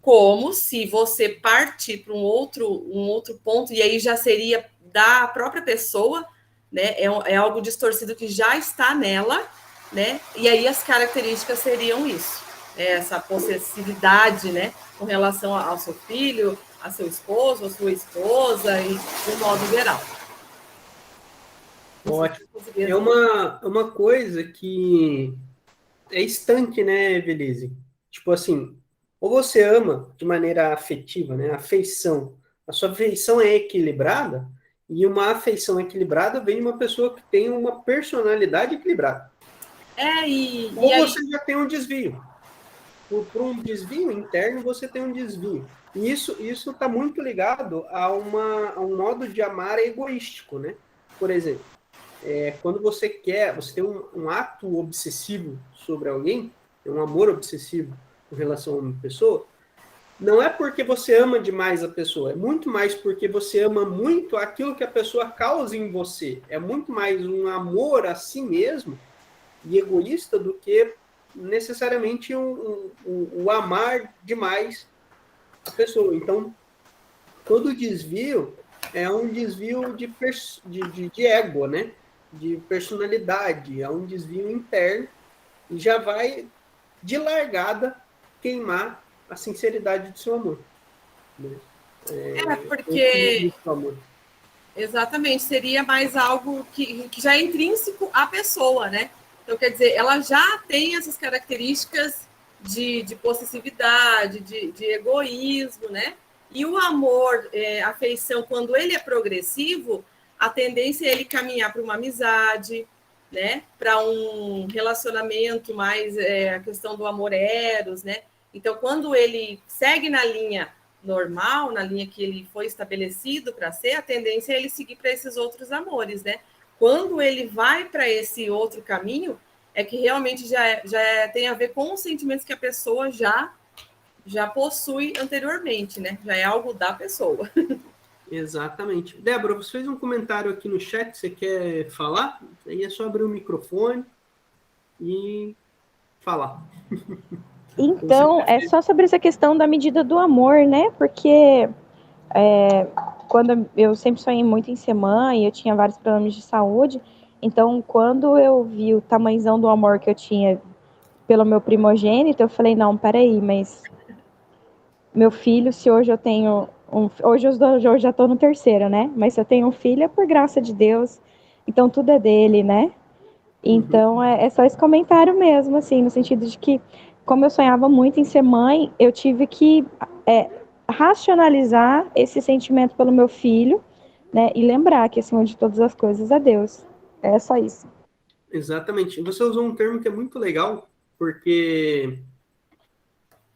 como se você partir para um outro ponto, e aí já seria da própria pessoa, né? É algo distorcido que já está nela, né? E aí as características seriam isso, essa possessividade, né? Com relação ao seu filho, a seu esposo, a sua esposa, e de modo geral. Ótimo. É uma coisa que é estanque, né, Evelise? Tipo assim, ou você ama de maneira afetiva, né? Afeição. A sua afeição é equilibrada, e uma afeição equilibrada vem de uma pessoa que tem uma personalidade equilibrada. Ou você já tem um desvio. Por um desvio interno, você tem um desvio. E isso está muito ligado a um modo de amar egoístico, né? Por exemplo, quando você tem um ato obsessivo sobre alguém, um amor obsessivo com relação a uma pessoa, não é porque você ama demais a pessoa, é muito mais porque você ama muito aquilo que a pessoa causa em você. É muito mais um amor a si mesmo e egoísta do que necessariamente o amar demais a pessoa. Então, todo desvio é um desvio de ego, né? De personalidade, é um desvio interno e já vai, de largada, queimar a sinceridade do seu amor. Né? Porque... Exatamente, seria mais algo que já é intrínseco à pessoa, né? Então, quer dizer, ela já tem essas características de possessividade, de egoísmo, né? E o amor, a afeição, quando ele é progressivo, a tendência é ele caminhar para uma amizade, né? Para um relacionamento mais, a questão do amor eros, né? Então, quando ele segue na linha normal, na linha que ele foi estabelecido para ser, a tendência é ele seguir para esses outros amores, né? Quando ele vai para esse outro caminho, é que realmente tem a ver com os sentimentos que a pessoa já possui anteriormente, né? Já é algo da pessoa. Exatamente. Débora, você fez um comentário aqui no chat, você quer falar? Aí é só abrir o microfone e falar. Então, é só sobre essa questão da medida do amor, né? Porque quando eu sempre sonhei muito em ser mãe, eu tinha vários problemas de saúde, então quando eu vi o tamanhozão do amor que eu tinha pelo meu primogênito, eu falei, não, peraí, mas meu filho, se hoje eu tenho hoje eu já estou no terceiro, né? Mas se eu tenho um filho é por graça de Deus, então tudo é dele, né? Então é só esse comentário mesmo, assim, no sentido de que, como eu sonhava muito em ser mãe, eu tive que racionalizar esse sentimento pelo meu filho, né? E lembrar que, acima de todas as coisas, é Deus. É só isso. Exatamente. Você usou um termo que é muito legal, porque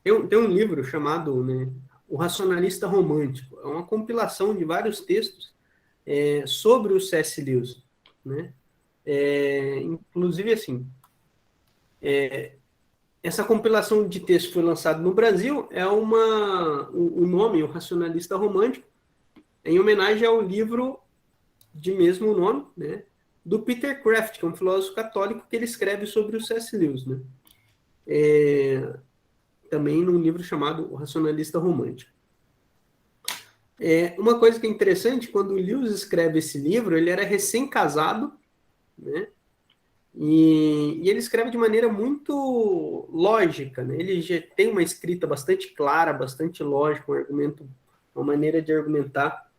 tem um livro chamado, né, O Racionalista Romântico. É uma compilação de vários textos sobre o C.S. Lewis, né? Inclusive, assim, essa compilação de textos foi lançada no Brasil, o nome, O Racionalista Romântico, em homenagem ao livro de mesmo nome, né, do Peter Kraft, que é um filósofo católico que ele escreve sobre o C.S. Lewis, né? Também num livro chamado O Racionalista Romântico. Uma coisa que é interessante, quando o Lewis escreve esse livro, ele era recém-casado, né? E ele escreve de maneira muito lógica, né? Ele já tem uma escrita bastante clara, bastante lógica, uma maneira de argumentar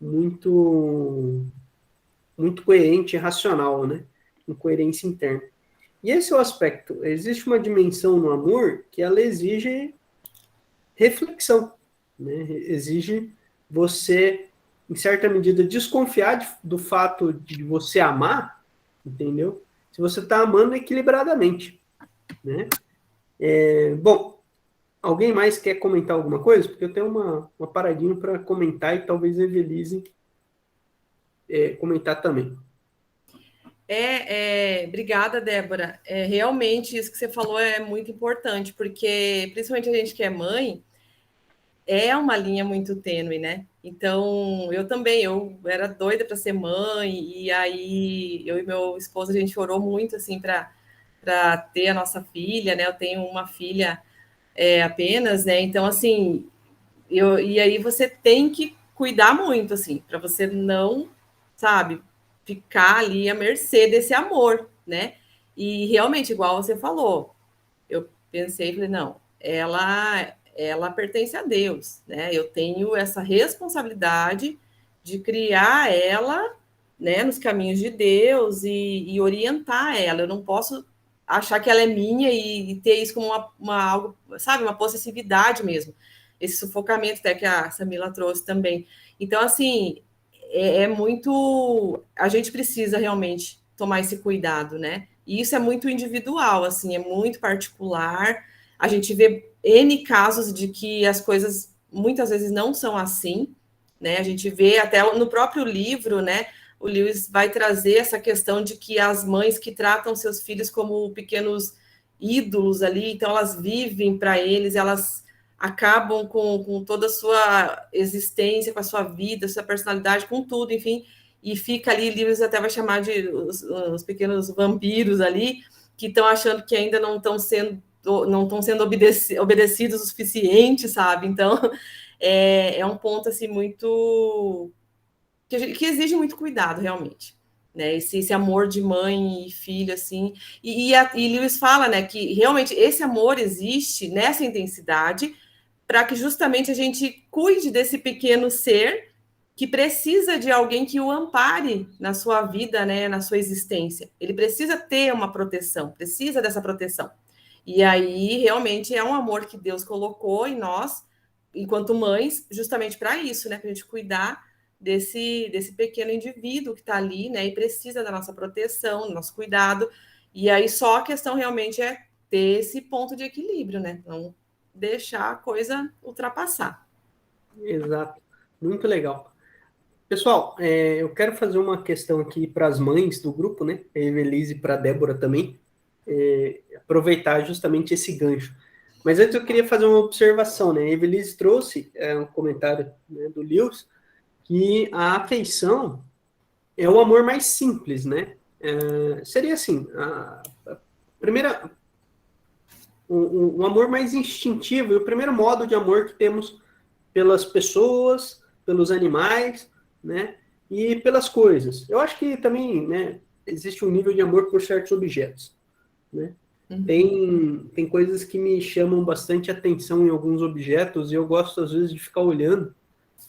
muito coerente e racional, né? Com coerência interna. E esse é o aspecto. Existe uma dimensão no amor que ela exige reflexão, né? Exige você, em certa medida, desconfiar do fato de você amar, entendeu? Se você está amando equilibradamente, né? Bom, alguém mais quer comentar alguma coisa? Porque eu tenho uma paradinha para comentar e talvez a Evelise comentar também. Obrigada, Débora. Realmente, isso que você falou é muito importante, porque, principalmente a gente que é mãe, é uma linha muito tênue, né? Então, eu era doida para ser mãe, e aí eu e meu esposo, a gente orou muito, assim, para ter a nossa filha, né? Eu tenho uma filha apenas, né? Então, assim, e aí você tem que cuidar muito, assim, para você não, sabe, ficar ali à mercê desse amor, né? E realmente, igual você falou, eu pensei, falei, não, ela pertence a Deus, né? Eu tenho essa responsabilidade de criar ela, né, nos caminhos de Deus e orientar ela. Eu não posso achar que ela é minha e ter isso como algo, sabe, uma possessividade mesmo. Esse sufocamento até que a Samila trouxe também. Então, assim, muito... A gente precisa realmente tomar esse cuidado, né? E isso é muito individual, assim, é muito particular. A gente vê N casos de que as coisas muitas vezes não são assim, né? A gente vê até no próprio livro, né? O Lewis vai trazer essa questão de que as mães que tratam seus filhos como pequenos ídolos ali, então elas vivem para eles, elas acabam com toda a sua existência, com a sua vida, sua personalidade, com tudo, enfim, e fica ali, Lewis até vai chamar de os pequenos vampiros ali, que estão achando que ainda não estão sendo obedecidos o suficiente, sabe? Então, é um ponto, assim, muito... que exige muito cuidado, realmente. Né? Esse amor de mãe e filho, assim... E Lewis fala, né, que realmente esse amor existe nessa intensidade para que justamente a gente cuide desse pequeno ser que precisa de alguém que o ampare na sua vida, né, na sua existência. Ele precisa ter uma proteção, precisa dessa proteção. E aí, realmente, é um amor que Deus colocou em nós, enquanto mães, justamente para isso, né? Para a gente cuidar desse pequeno indivíduo que está ali, né? E precisa da nossa proteção, do nosso cuidado. E aí, só a questão realmente é ter esse ponto de equilíbrio, né? Não deixar a coisa ultrapassar. Exato. Muito legal. Pessoal, eu quero fazer uma questão aqui para as mães do grupo, né? A Evelise e para a Débora também. Aproveitar justamente esse gancho. Mas antes eu queria fazer uma observação, né? A Evelise trouxe um comentário, né, do Lewis, que a afeição é o amor mais simples, né? Seria assim, a primeira... O amor mais instintivo e o primeiro modo de amor que temos pelas pessoas, pelos animais, né? E pelas coisas. Eu acho que também, né, existe um nível de amor por certos objetos, né? Tem coisas que me chamam bastante atenção em alguns objetos e eu gosto, às vezes, de ficar olhando,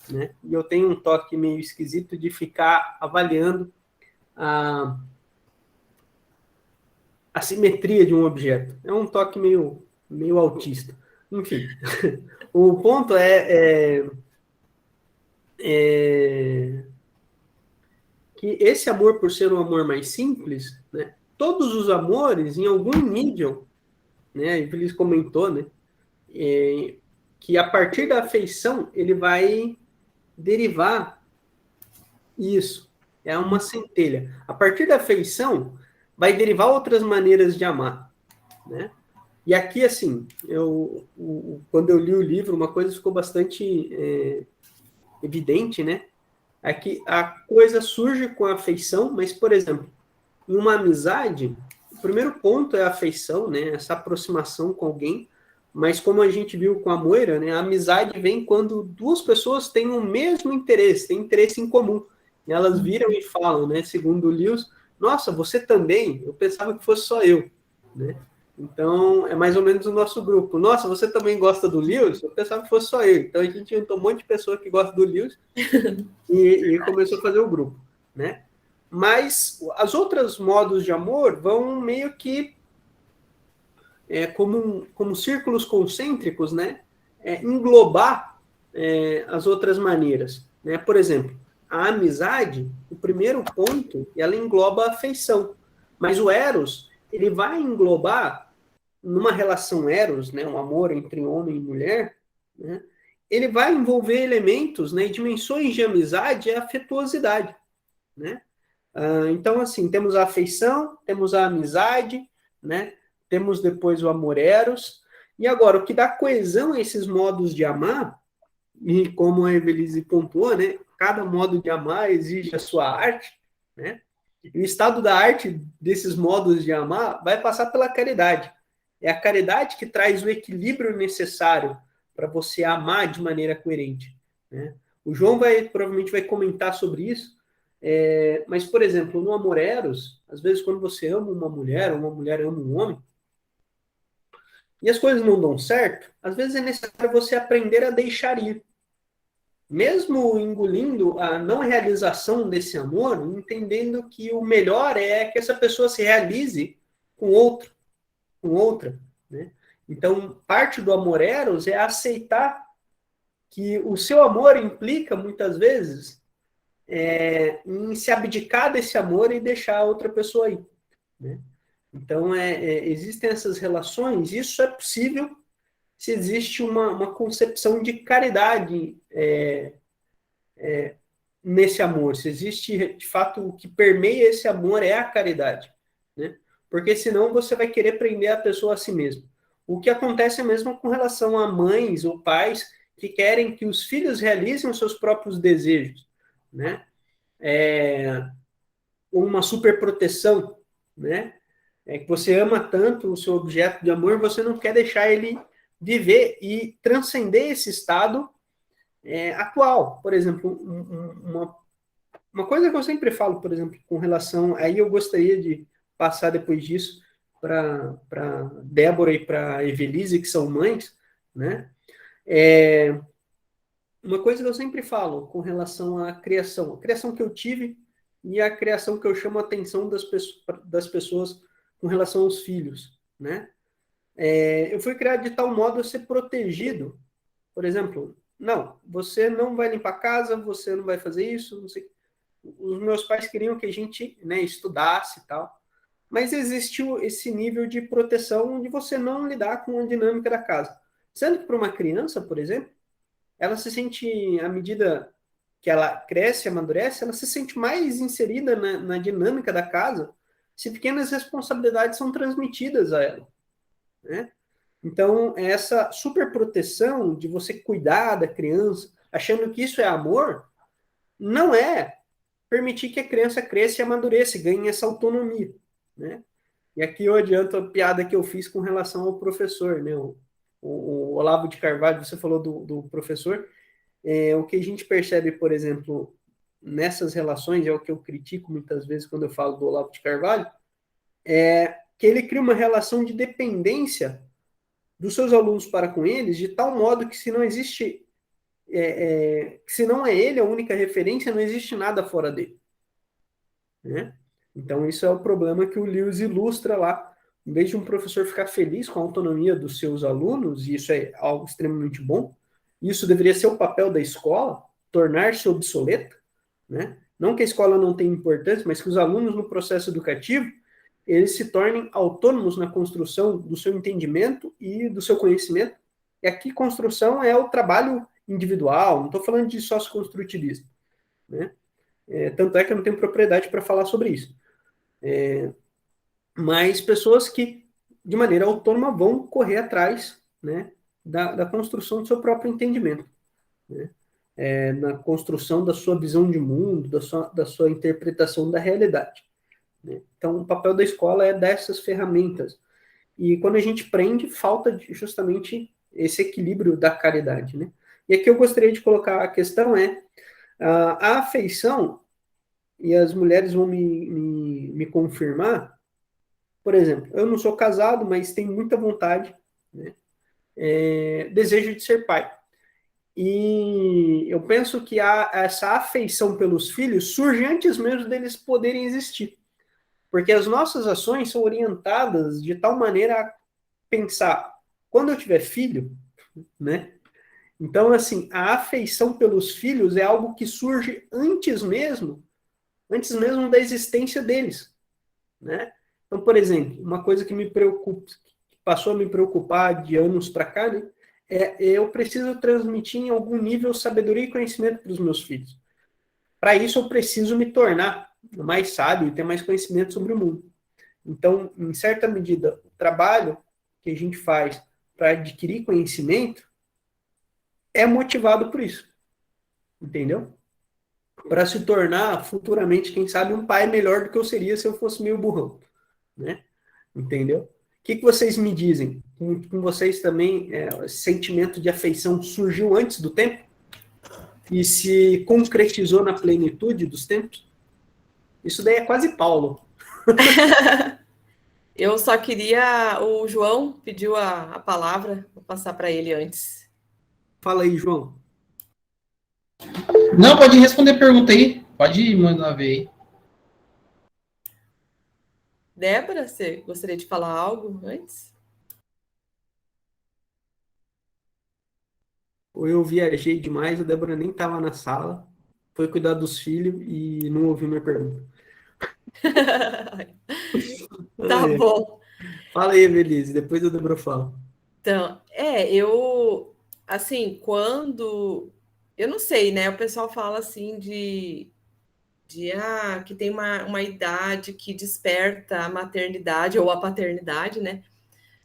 né? E eu tenho um toque meio esquisito de ficar avaliando a simetria de um objeto. É um toque meio autista. Enfim, o ponto que esse amor, por ser um amor mais simples, né, todos os amores, em algum nível, né, a Evelise comentou, né, que a partir da afeição ele vai derivar isso. É uma centelha. A partir da afeição vai derivar outras maneiras de amar, né? E aqui, assim, quando eu li o livro, uma coisa ficou bastante evidente, né? Aqui a coisa surge com a afeição, mas, por exemplo, em uma amizade, o primeiro ponto é a afeição, né? Essa aproximação com alguém, mas como a gente viu com a Moira, né? A amizade vem quando duas pessoas têm o mesmo interesse, têm interesse em comum. E elas viram e falam, né? Segundo o Lewis, nossa, você também? Eu pensava que fosse só eu, né? Então, é mais ou menos o nosso grupo. Nossa, você também gosta do Lewis? Eu pensava que fosse só eu. Então, a gente juntou um monte de pessoa que gosta do Lewis e começou a fazer o grupo, né? Mas as outras modos de amor vão meio que como círculos concêntricos, né? Englobar as outras maneiras, né? Por exemplo, a amizade, o primeiro ponto, ela engloba a afeição, mas o eros, ele vai englobar numa relação eros, né? Um amor entre homem e mulher, né? Ele vai envolver elementos, né? Dimensões de amizade e afetuosidade, né? Então, assim, temos a afeição, temos a amizade, né? Temos depois o amor eros. E agora, o que dá coesão a esses modos de amar, e como a Evelise pontuou, né? Cada modo de amar exige a sua arte, né? E o estado da arte desses modos de amar vai passar pela caridade. É a caridade que traz o equilíbrio necessário para você amar de maneira coerente, né? O João provavelmente vai comentar sobre isso, mas, por exemplo, no amor eros, às vezes quando você ama uma mulher, ou uma mulher ama um homem, e as coisas não dão certo, às vezes é necessário você aprender a deixar ir. Mesmo engolindo a não realização desse amor, entendendo que o melhor é que essa pessoa se realize com outro, com outra, né? Então, parte do amor eros é aceitar que o seu amor implica, muitas vezes, em se abdicar desse amor e deixar a outra pessoa aí, né? Então, existem essas relações, isso é possível se existe uma concepção de caridade nesse amor, se existe, de fato, o que permeia esse amor é a caridade, né? Porque senão você vai querer prender a pessoa a si mesmo. O que acontece é mesmo com relação a mães ou pais que querem que os filhos realizem os seus próprios desejos, né? Uma superproteção, né? Que você ama tanto o seu objeto de amor, você não quer deixar ele viver e transcender esse estado atual. Por exemplo, uma coisa que eu sempre falo, por exemplo, com relação... Aí eu gostaria de passar depois disso para Débora e para Evelise, que são mães, né? Uma coisa que eu sempre falo com relação à criação, a criação que eu tive e a criação que eu chamo a atenção das pessoas com relação aos filhos, né? Eu fui criado de tal modo a ser protegido. Por exemplo, não, você não vai limpar a casa, você não vai fazer isso, não sei. Os meus pais queriam que a gente, né, estudasse e tal, mas existiu esse nível de proteção de você não lidar com a dinâmica da casa. Sendo que para uma criança, por exemplo, ela se sente, à medida que ela cresce, amadurece, ela se sente mais inserida na dinâmica da casa, se pequenas responsabilidades são transmitidas a ela, né? Então, essa superproteção de você cuidar da criança, achando que isso é amor, não é permitir que a criança cresça e amadureça, e ganhe essa autonomia, né? E aqui eu adianto a piada que eu fiz com relação ao professor, né? O Olavo de Carvalho, você falou do professor, o que a gente percebe, por exemplo, nessas relações, é o que eu critico muitas vezes quando eu falo do Olavo de Carvalho, que ele cria uma relação de dependência dos seus alunos para com eles, de tal modo que se não existe, se não é ele a única referência, não existe nada fora dele, né? Então isso é o problema que o Lewis ilustra lá. Em vez de um professor ficar feliz com a autonomia dos seus alunos, e isso é algo extremamente bom, isso deveria ser o papel da escola, tornar-se obsoleta, né? Não que a escola não tenha importância, mas que os alunos no processo educativo eles se tornem autônomos na construção do seu entendimento e do seu conhecimento. E aqui construção é o trabalho individual, não estou falando de socioconstrutivismo, né? Tanto é que eu não tenho propriedade para falar sobre isso. Mas pessoas que, de maneira autônoma, vão correr atrás, né, da construção do seu próprio entendimento, né? na construção da sua visão de mundo, da sua interpretação da realidade, né? Então, o papel da escola é dessas ferramentas. E quando a gente prende, falta justamente esse equilíbrio da caridade, né? E aqui eu gostaria de colocar a questão a afeição, e as mulheres vão me confirmar, por exemplo, eu não sou casado, mas tenho muita vontade, né? Desejo de ser pai. E eu penso que essa afeição pelos filhos surge antes mesmo deles poderem existir. Porque as nossas ações são orientadas de tal maneira a pensar, quando eu tiver filho, né? Então, assim, a afeição pelos filhos é algo que surge antes mesmo da existência deles, né? Então, por exemplo, uma coisa que me preocupa, que passou a me preocupar de anos para cá, né, eu preciso transmitir em algum nível sabedoria e conhecimento para os meus filhos. Para isso, eu preciso me tornar mais sábio e ter mais conhecimento sobre o mundo. Então, em certa medida, o trabalho que a gente faz para adquirir conhecimento é motivado por isso, entendeu? Para se tornar futuramente, quem sabe, um pai melhor do que eu seria se eu fosse meio burrão, né? Entendeu? O que vocês me dizem? Com vocês também, esse sentimento de afeição surgiu antes do tempo e se concretizou na plenitude dos tempos? Isso daí é quase Paulo. Eu só queria... O João pediu a palavra, vou passar para ele antes. Fala aí, João. Não, pode responder a pergunta aí. Pode mandar ver aí. Débora, você gostaria de falar algo antes? Ou eu viajei demais, a Débora nem estava na sala, foi cuidar dos filhos e não ouviu minha pergunta. Tá bom. Fala aí, Belize, depois a Débora fala. Então, assim, quando... Eu não sei, né? O pessoal fala assim que tem uma idade que desperta a maternidade ou a paternidade, né,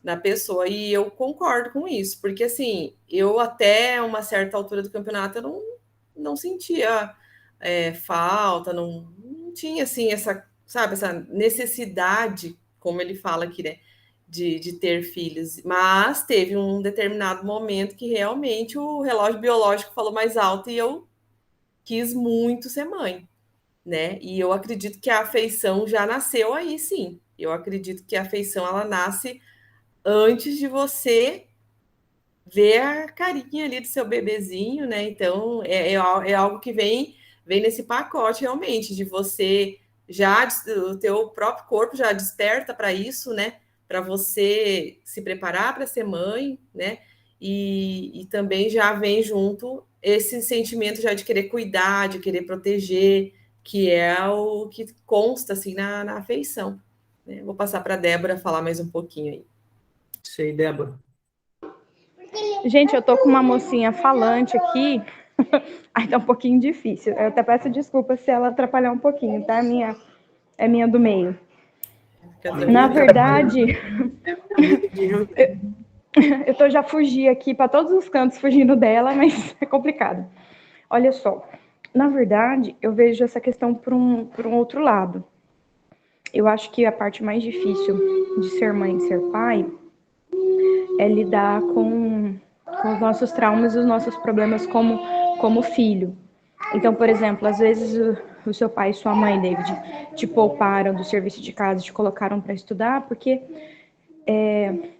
na pessoa, e eu concordo com isso, porque assim, eu até uma certa altura do campeonato eu não sentia falta, não tinha assim essa, sabe, essa necessidade, como ele fala aqui, né, de ter filhos, mas teve um determinado momento que realmente o relógio biológico falou mais alto e eu quis muito ser mãe, né? E eu acredito que a afeição já nasceu aí, sim. Eu acredito que a afeição ela nasce antes de você ver a carinha ali do seu bebezinho, né? Então é algo que vem nesse pacote realmente de você já o teu próprio corpo já desperta para isso, né? Para você se preparar para ser mãe, né? E também já vem junto esse sentimento já de querer cuidar, de querer proteger, que é o que consta assim na afeição, né? Vou passar para a Débora falar mais um pouquinho aí. Sei, Débora. Gente, eu tô com uma mocinha falante aqui, aí tá um pouquinho difícil. Eu até peço desculpa se ela atrapalhar um pouquinho, tá? É minha do meio. Na verdade, eu tô já fugi aqui para todos os cantos fugindo dela, mas é complicado. Olha só, na verdade, eu vejo essa questão por um outro lado. Eu acho que a parte mais difícil de ser mãe e ser pai é lidar com os nossos traumas e os nossos problemas como filho. Então, por exemplo, às vezes o seu pai e sua mãe, David, te pouparam do serviço de casa, te colocaram para estudar, porque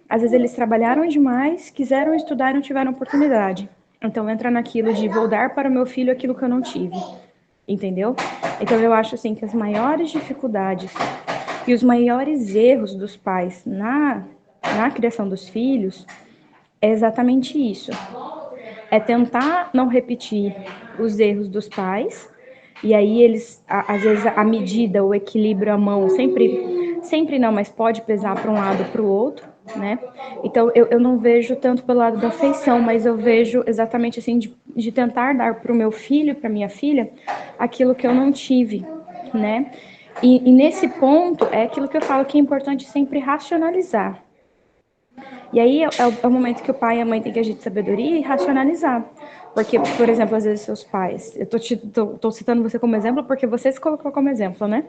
às vezes eles trabalharam demais, quiseram estudar e não tiveram oportunidade. Então entra naquilo de vou dar para o meu filho aquilo que eu não tive, entendeu? Então eu acho assim que as maiores dificuldades e os maiores erros dos pais na criação dos filhos é exatamente isso. É tentar não repetir os erros dos pais, e aí eles, às vezes, a medida, o equilíbrio, a mão, sempre não, mas pode pesar para um lado ou para o outro, né? Então, eu não vejo tanto pelo lado da afeição, mas eu vejo exatamente assim, de tentar dar para o meu filho, para minha filha, aquilo que eu não tive, né? E nesse ponto, é aquilo que eu falo que é importante sempre racionalizar. E aí é o momento que o pai e a mãe têm que agir de sabedoria e racionalizar. Porque, por exemplo, às vezes seus pais... Eu tô citando você como exemplo porque você se colocou como exemplo, né?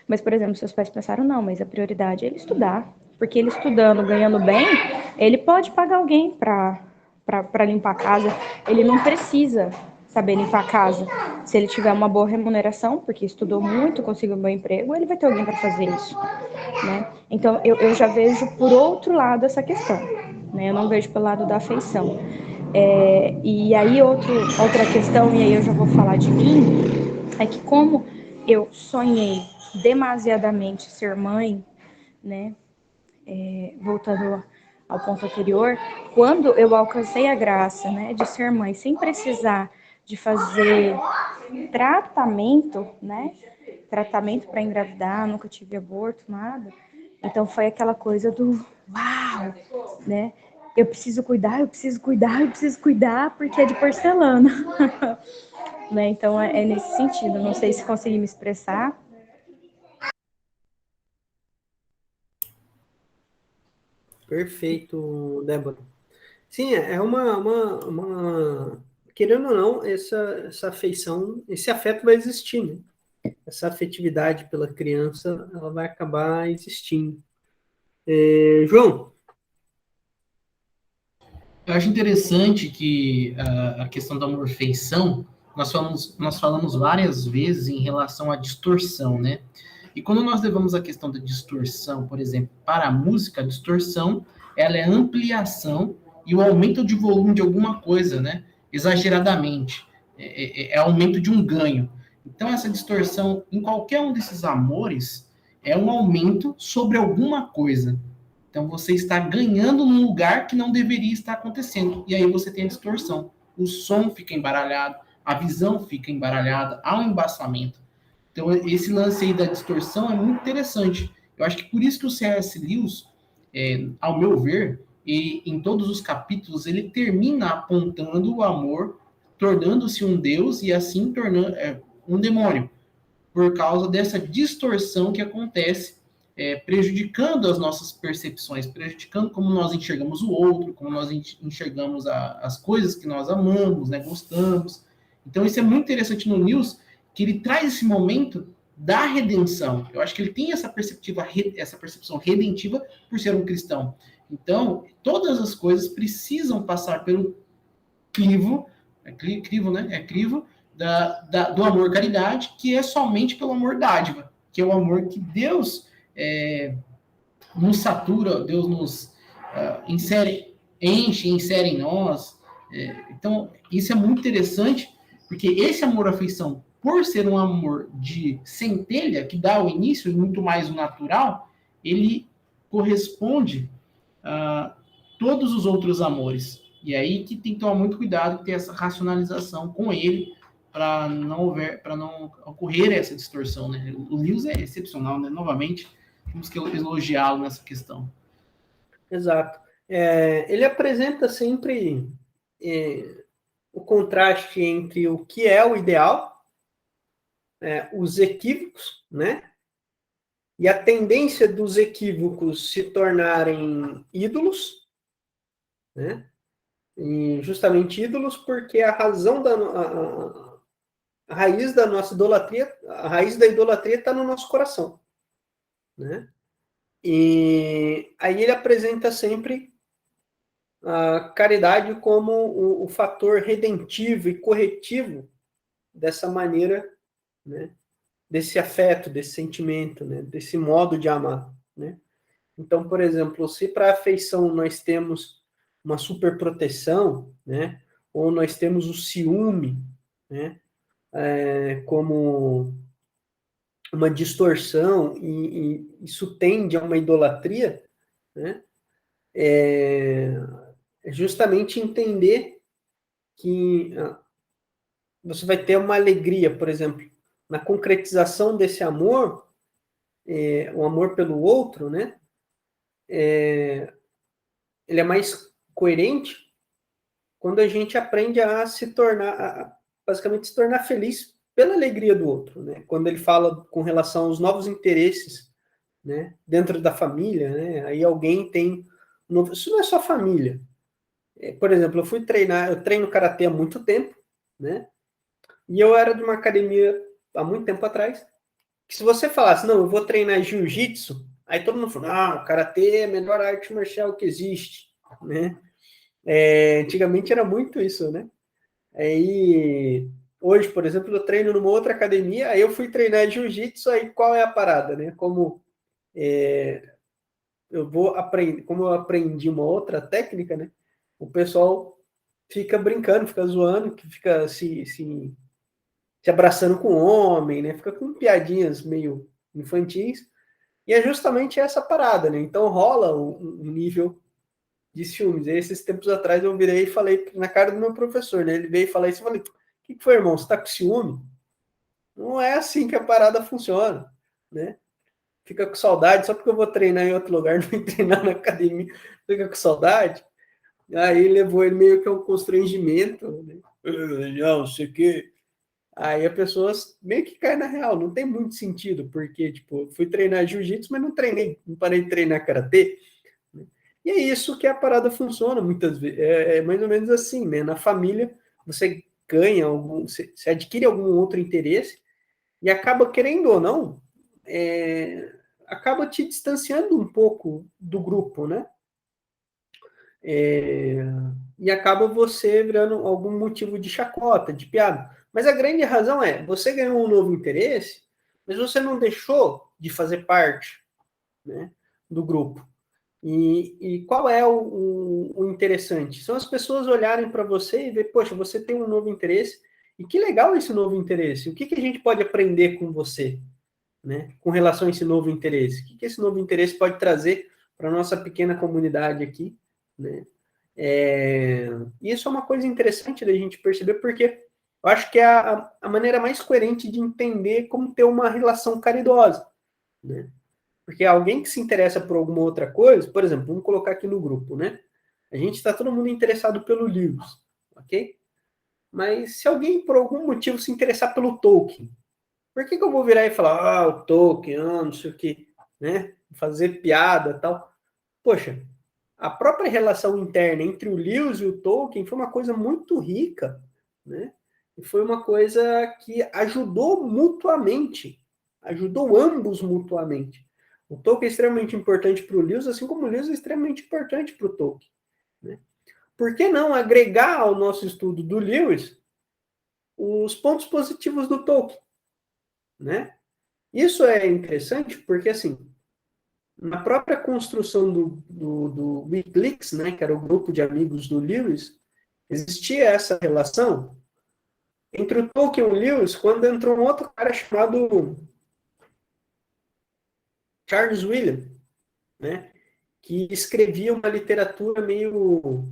Mas, por exemplo, seus pais pensaram, não, mas a prioridade é ele estudar. Porque ele estudando, ganhando bem, ele pode pagar alguém para limpar a casa. Ele não precisa saber limpar a casa. Se ele tiver uma boa remuneração, porque estudou muito, conseguiu um bom emprego, ele vai ter alguém para fazer isso, né? Então, eu já vejo por outro lado essa questão, né? Eu não vejo pelo lado da afeição. E aí, outra questão, e aí eu já vou falar de mim, é que como eu sonhei demasiadamente ser mãe, né? Voltando ao ponto anterior, quando eu alcancei a graça, né, de ser mãe, sem precisar de fazer tratamento, né? Tratamento para engravidar, nunca tive aborto, nada. Então foi aquela coisa do uau, né? Eu preciso cuidar, eu preciso cuidar, eu preciso cuidar, porque é de porcelana. Né? Então é nesse sentido. Não sei se consegui me expressar. Perfeito, Débora. Sim, é querendo ou não, essa afeição, esse afeto vai existir, né? Essa afetividade pela criança, ela vai acabar existindo. João? Eu acho interessante que a questão da amor-feição, nós falamos várias vezes em relação à distorção, né? E quando nós levamos a questão da distorção, por exemplo, para a música, a distorção, ela é ampliação e o aumento de volume de alguma coisa, né? Exageradamente. É aumento de um ganho. Então, essa distorção, em qualquer um desses amores, é um aumento sobre alguma coisa. Então, você está ganhando num lugar que não deveria estar acontecendo. E aí você tem a distorção. O som fica embaralhado, a visão fica embaralhada, há um embaçamento. Então, esse lance aí da distorção é muito interessante. Eu acho que por isso que o C.S. Lewis, ao meu ver, e em todos os capítulos, ele termina apontando o amor, tornando-se um Deus e assim tornando um demônio, por causa dessa distorção que acontece, prejudicando as nossas percepções, prejudicando como nós enxergamos o outro, como nós enxergamos as coisas que nós amamos, né, gostamos. Então, isso é muito interessante no Lewis, que ele traz esse momento da redenção. Eu acho que ele tem essa percepção redentiva por ser um cristão. Então, todas as coisas precisam passar pelo crivo, crivo do amor caridade, que é somente pelo amor dádiva, que é o amor que Deus nos satura, Deus nos insere em nós. Então, isso é muito interessante, porque esse amor-afeição, por ser um amor de centelha, que dá o início, e muito mais o natural, ele corresponde a todos os outros amores. E aí que tem que tomar muito cuidado, ter essa racionalização com ele, para não ocorrer essa distorção, né? O Lewis é excepcional, né? Novamente, temos que elogiá-lo nessa questão. Exato. Ele apresenta sempre o contraste entre o que é o ideal, os equívocos, né? E a tendência dos equívocos se tornarem ídolos, né? E justamente ídolos porque a razão a raiz da nossa idolatria, a raiz da idolatria está no nosso coração, né? E aí ele apresenta sempre a caridade como o fator redentivo e corretivo dessa maneira, né? Desse afeto, desse sentimento, né? Desse modo de amar, né? Então, por exemplo, se para a afeição nós temos uma superproteção, né? Ou nós temos o ciúme, né? Como uma distorção e isso tende a uma idolatria, né? É justamente entender que você vai ter uma alegria, por exemplo, na concretização desse amor, o amor pelo outro, né? Ele é mais coerente quando a gente aprende a se tornar, basicamente se tornar feliz pela alegria do outro, né? Quando ele fala com relação aos novos interesses, né? Dentro da família, né? Aí alguém tem Isso não é só família. Por exemplo, eu treino karatê há muito tempo, né? E eu era de uma academia há muito tempo atrás, que se você falasse, não, eu vou treinar jiu-jitsu, aí todo mundo falou, o karatê é a melhor arte marcial que existe, né? Antigamente era muito isso, né? Aí, hoje, por exemplo, eu treino numa outra academia, aí eu fui treinar jiu-jitsu, aí qual é a parada, né? Como eu vou aprender, como eu aprendi uma outra técnica, né? O pessoal fica brincando, fica zoando, que fica se abraçando com o homem, né? Fica com piadinhas meio infantis. E é justamente essa parada, né? Então rola um nível de ciúmes. E esses tempos atrás eu virei e falei na cara do meu professor, né? Ele veio falar isso, eu falei, o que foi, irmão? Você tá com ciúme? Não é assim que a parada funciona, né? Fica com saudade, só porque eu vou treinar em outro lugar, não vou treinar na academia, fica com saudade. Aí levou ele meio que ao constrangimento, né? Não sei o quê. Aí a pessoa meio que cai na real, não tem muito sentido, porque, tipo, fui treinar jiu-jitsu, mas não parei de treinar karatê. Né? E é isso que a parada funciona muitas vezes. É mais ou menos assim, né? Na família, você ganha você adquire algum outro interesse e acaba, querendo ou não, acaba te distanciando um pouco do grupo, né? E acaba você virando algum motivo de chacota, de piada. Mas a grande razão você ganhou um novo interesse, mas você não deixou de fazer parte, né, do grupo. E qual é o interessante? São as pessoas olharem para você e ver, poxa, você tem um novo interesse, e que legal esse novo interesse. O que a gente pode aprender com você, né, com relação a esse novo interesse? O que esse novo interesse pode trazer para a nossa pequena comunidade aqui, né? Isso é uma coisa interessante da gente perceber, porque eu acho que é a maneira mais coerente de entender como ter uma relação caridosa, né? Porque alguém que se interessa por alguma outra coisa, por exemplo, vamos colocar aqui no grupo, né? A gente está todo mundo interessado pelo Lewis, ok? Mas se alguém por algum motivo se interessar pelo Tolkien, por que eu vou virar e falar, o Tolkien, não sei o que, né? Fazer piada e tal. Poxa, a própria relação interna entre o Lewis e o Tolkien foi uma coisa muito rica, né? E foi uma coisa que ajudou mutuamente, ajudou ambos mutuamente. O Tolkien é extremamente importante para o Lewis, assim como o Lewis é extremamente importante para o Tolkien, né? Por que não agregar ao nosso estudo do Lewis os pontos positivos do Tolkien, né? Isso é interessante porque, assim, na própria construção do Wikileaks, né, que era o grupo de amigos do Lewis, existia essa relação entre o Tolkien e o Lewis quando entrou um outro cara chamado Charles William, né, que escrevia uma literatura meio,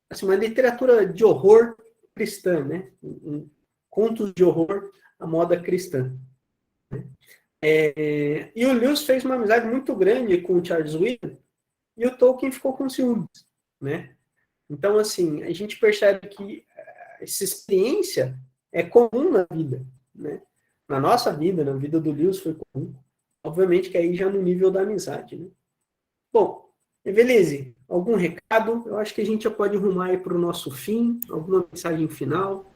assim, uma literatura de horror cristã, né, contos de horror à moda cristã. Né? E o Lewis fez uma amizade muito grande com o Charles William e o Tolkien ficou com ciúmes, né? Então, assim, a gente percebe que essa experiência é comum na vida, né? Na nossa vida, na vida do Lewis foi comum. Obviamente que aí já no nível da amizade, né? Bom, Evelise, algum recado? Eu acho que a gente já pode rumar aí para o nosso fim, alguma mensagem final.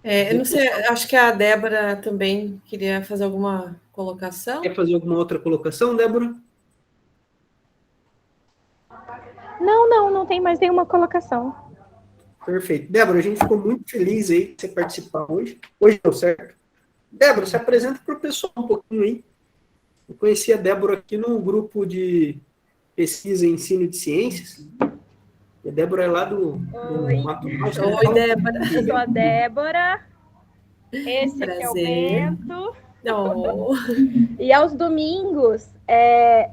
Eu não sei, acho que a Débora também queria fazer alguma colocação. Quer fazer alguma outra colocação, Débora? Não tem mais nenhuma colocação. Perfeito. Débora, a gente ficou muito feliz aí de você participar hoje. Hoje deu certo. Débora, se apresenta para o pessoal um pouquinho aí. Eu conheci a Débora aqui no grupo de pesquisa e ensino de ciências. E a Débora é lá do Mato Grosso. Oi, Débora. Eu sou a Débora. Esse aqui é o Bento. Oh. E aos domingos,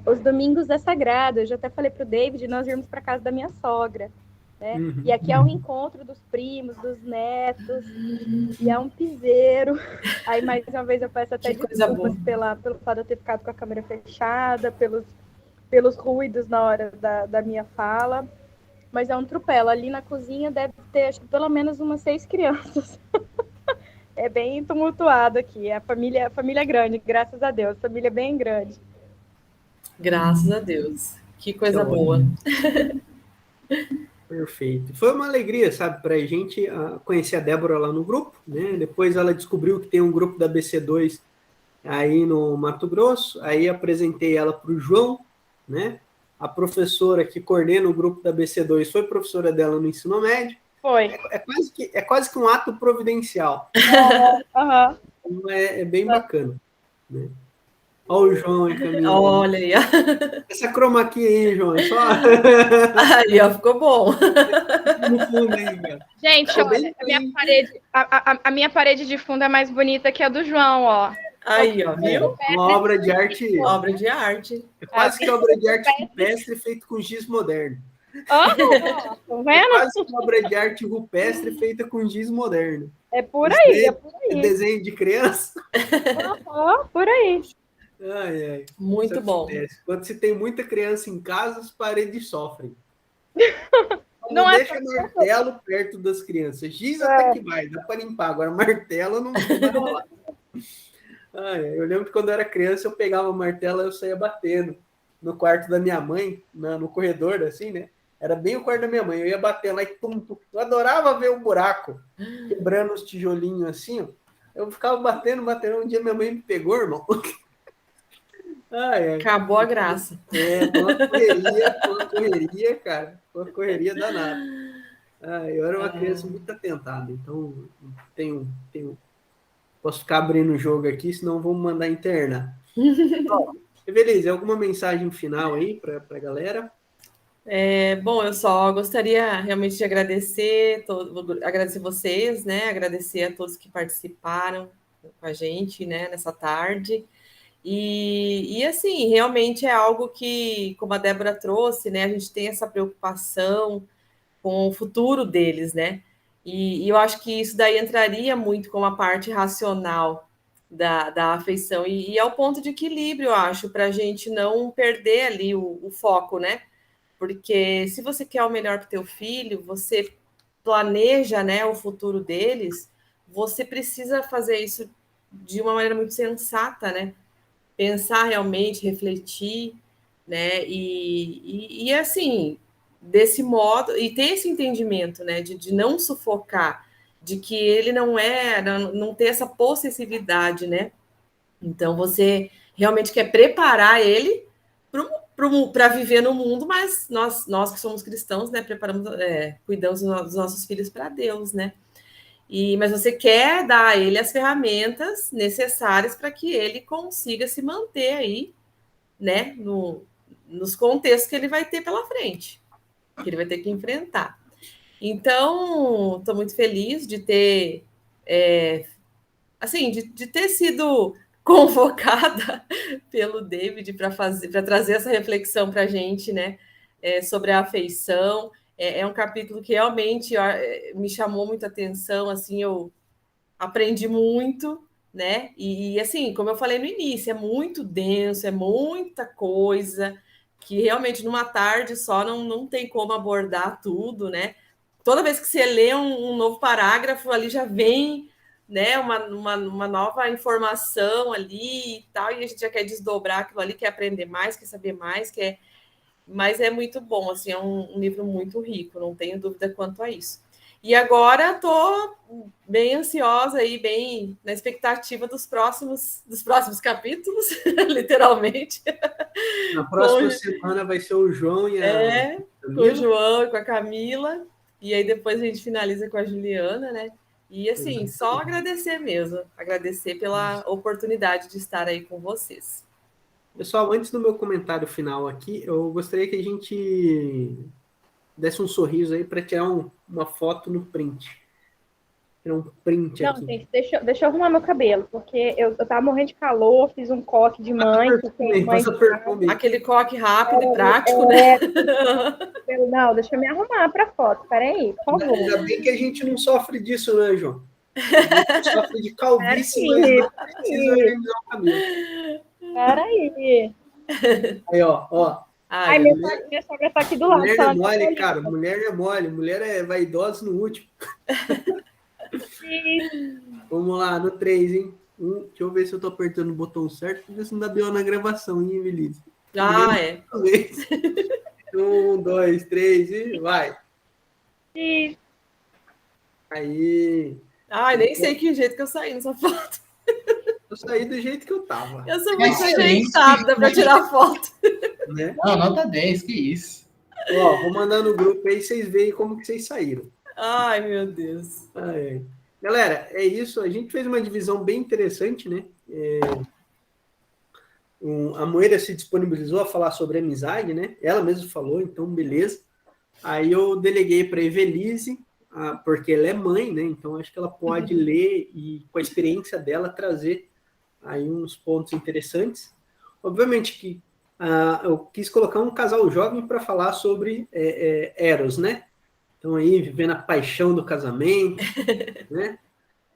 os domingos é sagrado. Eu já até falei para o David, nós irmos para casa da minha sogra. Né? Uhum. E aqui é um encontro dos primos, dos netos, e é um piseiro. Aí, mais uma vez, eu peço até desculpas pelo fato de eu ter ficado com a câmera fechada, pelos ruídos na hora da minha fala. Mas é um trupelo. Ali na cozinha deve ter, acho que, pelo menos umas 6 crianças. É bem tumultuado aqui. A família é grande, graças a Deus. Família bem grande. Graças a Deus. Que coisa boa. Perfeito. Foi uma alegria, sabe, para a gente conhecer a Débora lá no grupo, né? Depois ela descobriu que tem um grupo da BC2 aí no Mato Grosso, aí apresentei ela para o João, né? A professora que coordena o grupo da BC2 foi professora dela no ensino médio. Foi. É quase que um ato providencial. Aham. Então, é bem bacana, né? Olha o João e Camila. Olha aí, ó. Essa chroma key aí, João, é só Aí, ó, ficou bom. no fundo aí, cara. Gente, Ficou olha, bem a minha parede de fundo é mais bonita que a do João, ó. Aí, ó, viu? Uma obra de arte. Obra de arte. É quase que obra de arte rupestre feita com giz moderno. Ó, tá É vendo? quase que obra de arte rupestre feita com giz moderno. É por aí, é por É aí. desenho de criança. Ó, por aí. Ai, ai. Muito Isso bom. acontece. Quando se tem muita criança em casa, as paredes sofrem. Não é deixa martelo perto das crianças. Giz até que vai, dá para limpar. Agora, martelo não vai rolar. Eu lembro que quando eu era criança, eu pegava o martelo e eu saía batendo no quarto da minha mãe, no corredor, assim, né? Era bem o quarto da minha mãe. Eu ia batendo lá e tum, tum. Eu adorava ver o buraco, quebrando os tijolinhos assim, ó. Eu ficava batendo. Um dia minha mãe me pegou, irmão. Acabou a graça. Foi uma correria, cara. Foi uma correria danada. Eu era uma criança muito atentada, então tenho posso ficar abrindo o jogo aqui, senão vão mandar internar. Beleza, alguma mensagem final aí para a galera? Bom, eu só gostaria realmente de agradecer vocês, né? Agradecer a todos que participaram com a gente, né, nessa tarde. E assim, realmente é algo que, como a Débora trouxe, né, a gente tem essa preocupação com o futuro deles, né? E eu acho que isso daí entraria muito com a parte racional da afeição. E é o ponto de equilíbrio, eu acho, para a gente não perder ali o foco, né? Porque se você quer o melhor para o teu filho, você planeja, né, o futuro deles, você precisa fazer isso de uma maneira muito sensata, né? Pensar realmente, refletir, né? E assim, desse modo, e ter esse entendimento, né? De não sufocar, de que ele não ter essa possessividade, né? Então, você realmente quer preparar ele para viver no mundo, mas nós que somos cristãos, né? Cuidamos dos nossos filhos para Deus, né? Mas você quer dar a ele as ferramentas necessárias para que ele consiga se manter aí, né, nos contextos que ele vai ter pela frente, que ele vai ter que enfrentar. Então, estou muito feliz de ter, de ter sido convocada pelo David para trazer essa reflexão para a gente, né, sobre a afeição. É um capítulo que realmente me chamou muita atenção, assim, eu aprendi muito, né? E assim, como eu falei no início, é muito denso, é muita coisa, que realmente numa tarde só não tem como abordar tudo, né? Toda vez que você lê um novo parágrafo, ali já vem, né, uma nova informação ali e tal, e a gente já quer desdobrar aquilo ali, quer aprender mais, quer saber mais, mas é muito bom, assim, é um livro muito rico, não tenho dúvida quanto a isso. E agora estou bem ansiosa e bem na expectativa dos próximos capítulos, literalmente. Na próxima semana vai ser o João e a com o João e com a Camila. E aí depois a gente finaliza com a Juliana, né? E assim, só agradecer mesmo. Agradecer pela oportunidade de estar aí com vocês. Pessoal, antes do meu comentário final aqui, eu gostaria que a gente desse um sorriso aí para tirar uma foto no print. Tirar um print Não, aqui. gente, deixa eu arrumar meu cabelo, porque eu tava morrendo de calor, fiz um coque de mãe. Aquele coque rápido e prático, né? Não, deixa eu me arrumar para foto, peraí, por favor. Ainda bem que a gente não sofre disso, né, João? A gente sofre de calvície, mas não precisa organizar o cabelo. Peraí. Aí, ó. Ai, minha sogra tá aqui do lado. Mulher não é mole, cara. Mulher não é mole. Mulher é vaidosa no último. Vamos lá, no 3, hein? Deixa eu ver se eu tô apertando o botão certo, porque se não dá B.O. na gravação, hein, Evelise? Ah, é. 1, 2, 3 e vai. E Aí, Ai, nem sei que jeito que eu saí nessa foto. eu saí do jeito que eu tava, Eu sou muito Excelente. ajeitada para tirar foto. né? Não, nota 10, que isso. Ó, vou mandar no grupo aí, vocês veem como que vocês saíram. Ai, meu Deus. Galera, é isso. A gente fez uma divisão bem interessante, né? A Moira se disponibilizou a falar sobre amizade, né? Ela mesma falou, então beleza. Aí eu deleguei para a Evelise, porque ela é mãe, né? Então acho que ela pode ler e, com a experiência dela, trazer aí uns pontos interessantes. Obviamente que eu quis colocar um casal jovem para falar sobre Eros, né? Então aí, vivendo a paixão do casamento, né?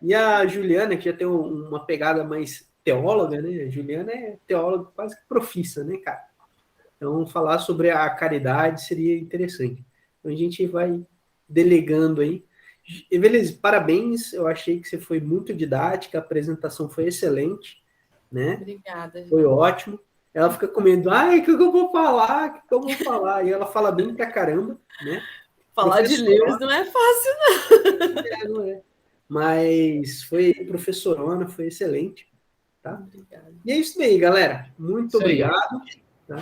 E a Juliana, que já tem uma pegada mais teóloga, né? A Juliana é teóloga quase que profissa, né, cara? Então, falar sobre a caridade seria interessante. Então, a gente vai delegando aí. Evelise, parabéns. Eu achei que você foi muito didática, a apresentação foi excelente, né? Obrigada. Foi ótimo. Ela fica com medo, ai, o que eu vou falar? O que eu vou falar? E ela fala bem pra caramba, né? Falar de Lewis não é fácil, não é. Mas foi professorona, foi excelente. Tá? Obrigada. E é isso aí, galera. Muito Isso aí. obrigado. Tá?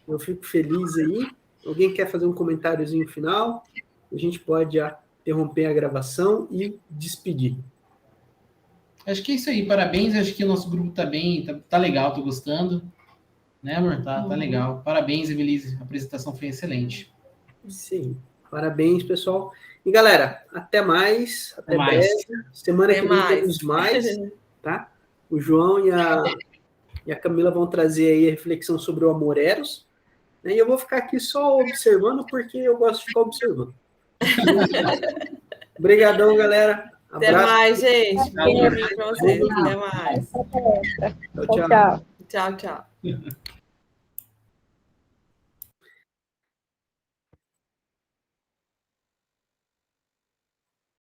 Eu fico feliz aí. Alguém quer fazer um comentáriozinho final? A gente pode já interromper a gravação e despedir. Acho que é isso aí, parabéns. Acho que o nosso grupo tá bem, tá legal, tô gostando. Né, amor? Tá legal. Parabéns, Evelise. A apresentação foi excelente. Sim. Parabéns, pessoal. E, galera, até mais. Até mais. breve. Semana Até que vem mais. temos mais. Tá? O João e a Camila vão trazer aí a reflexão sobre o amor eros. Né? E eu vou ficar aqui só observando, porque eu gosto de ficar observando. Obrigadão, galera. Até Abraço. mais, gente. Tchau. Bom domingo para vocês. Até mais. Tchau, tchau. tchau. Tchau, tchau.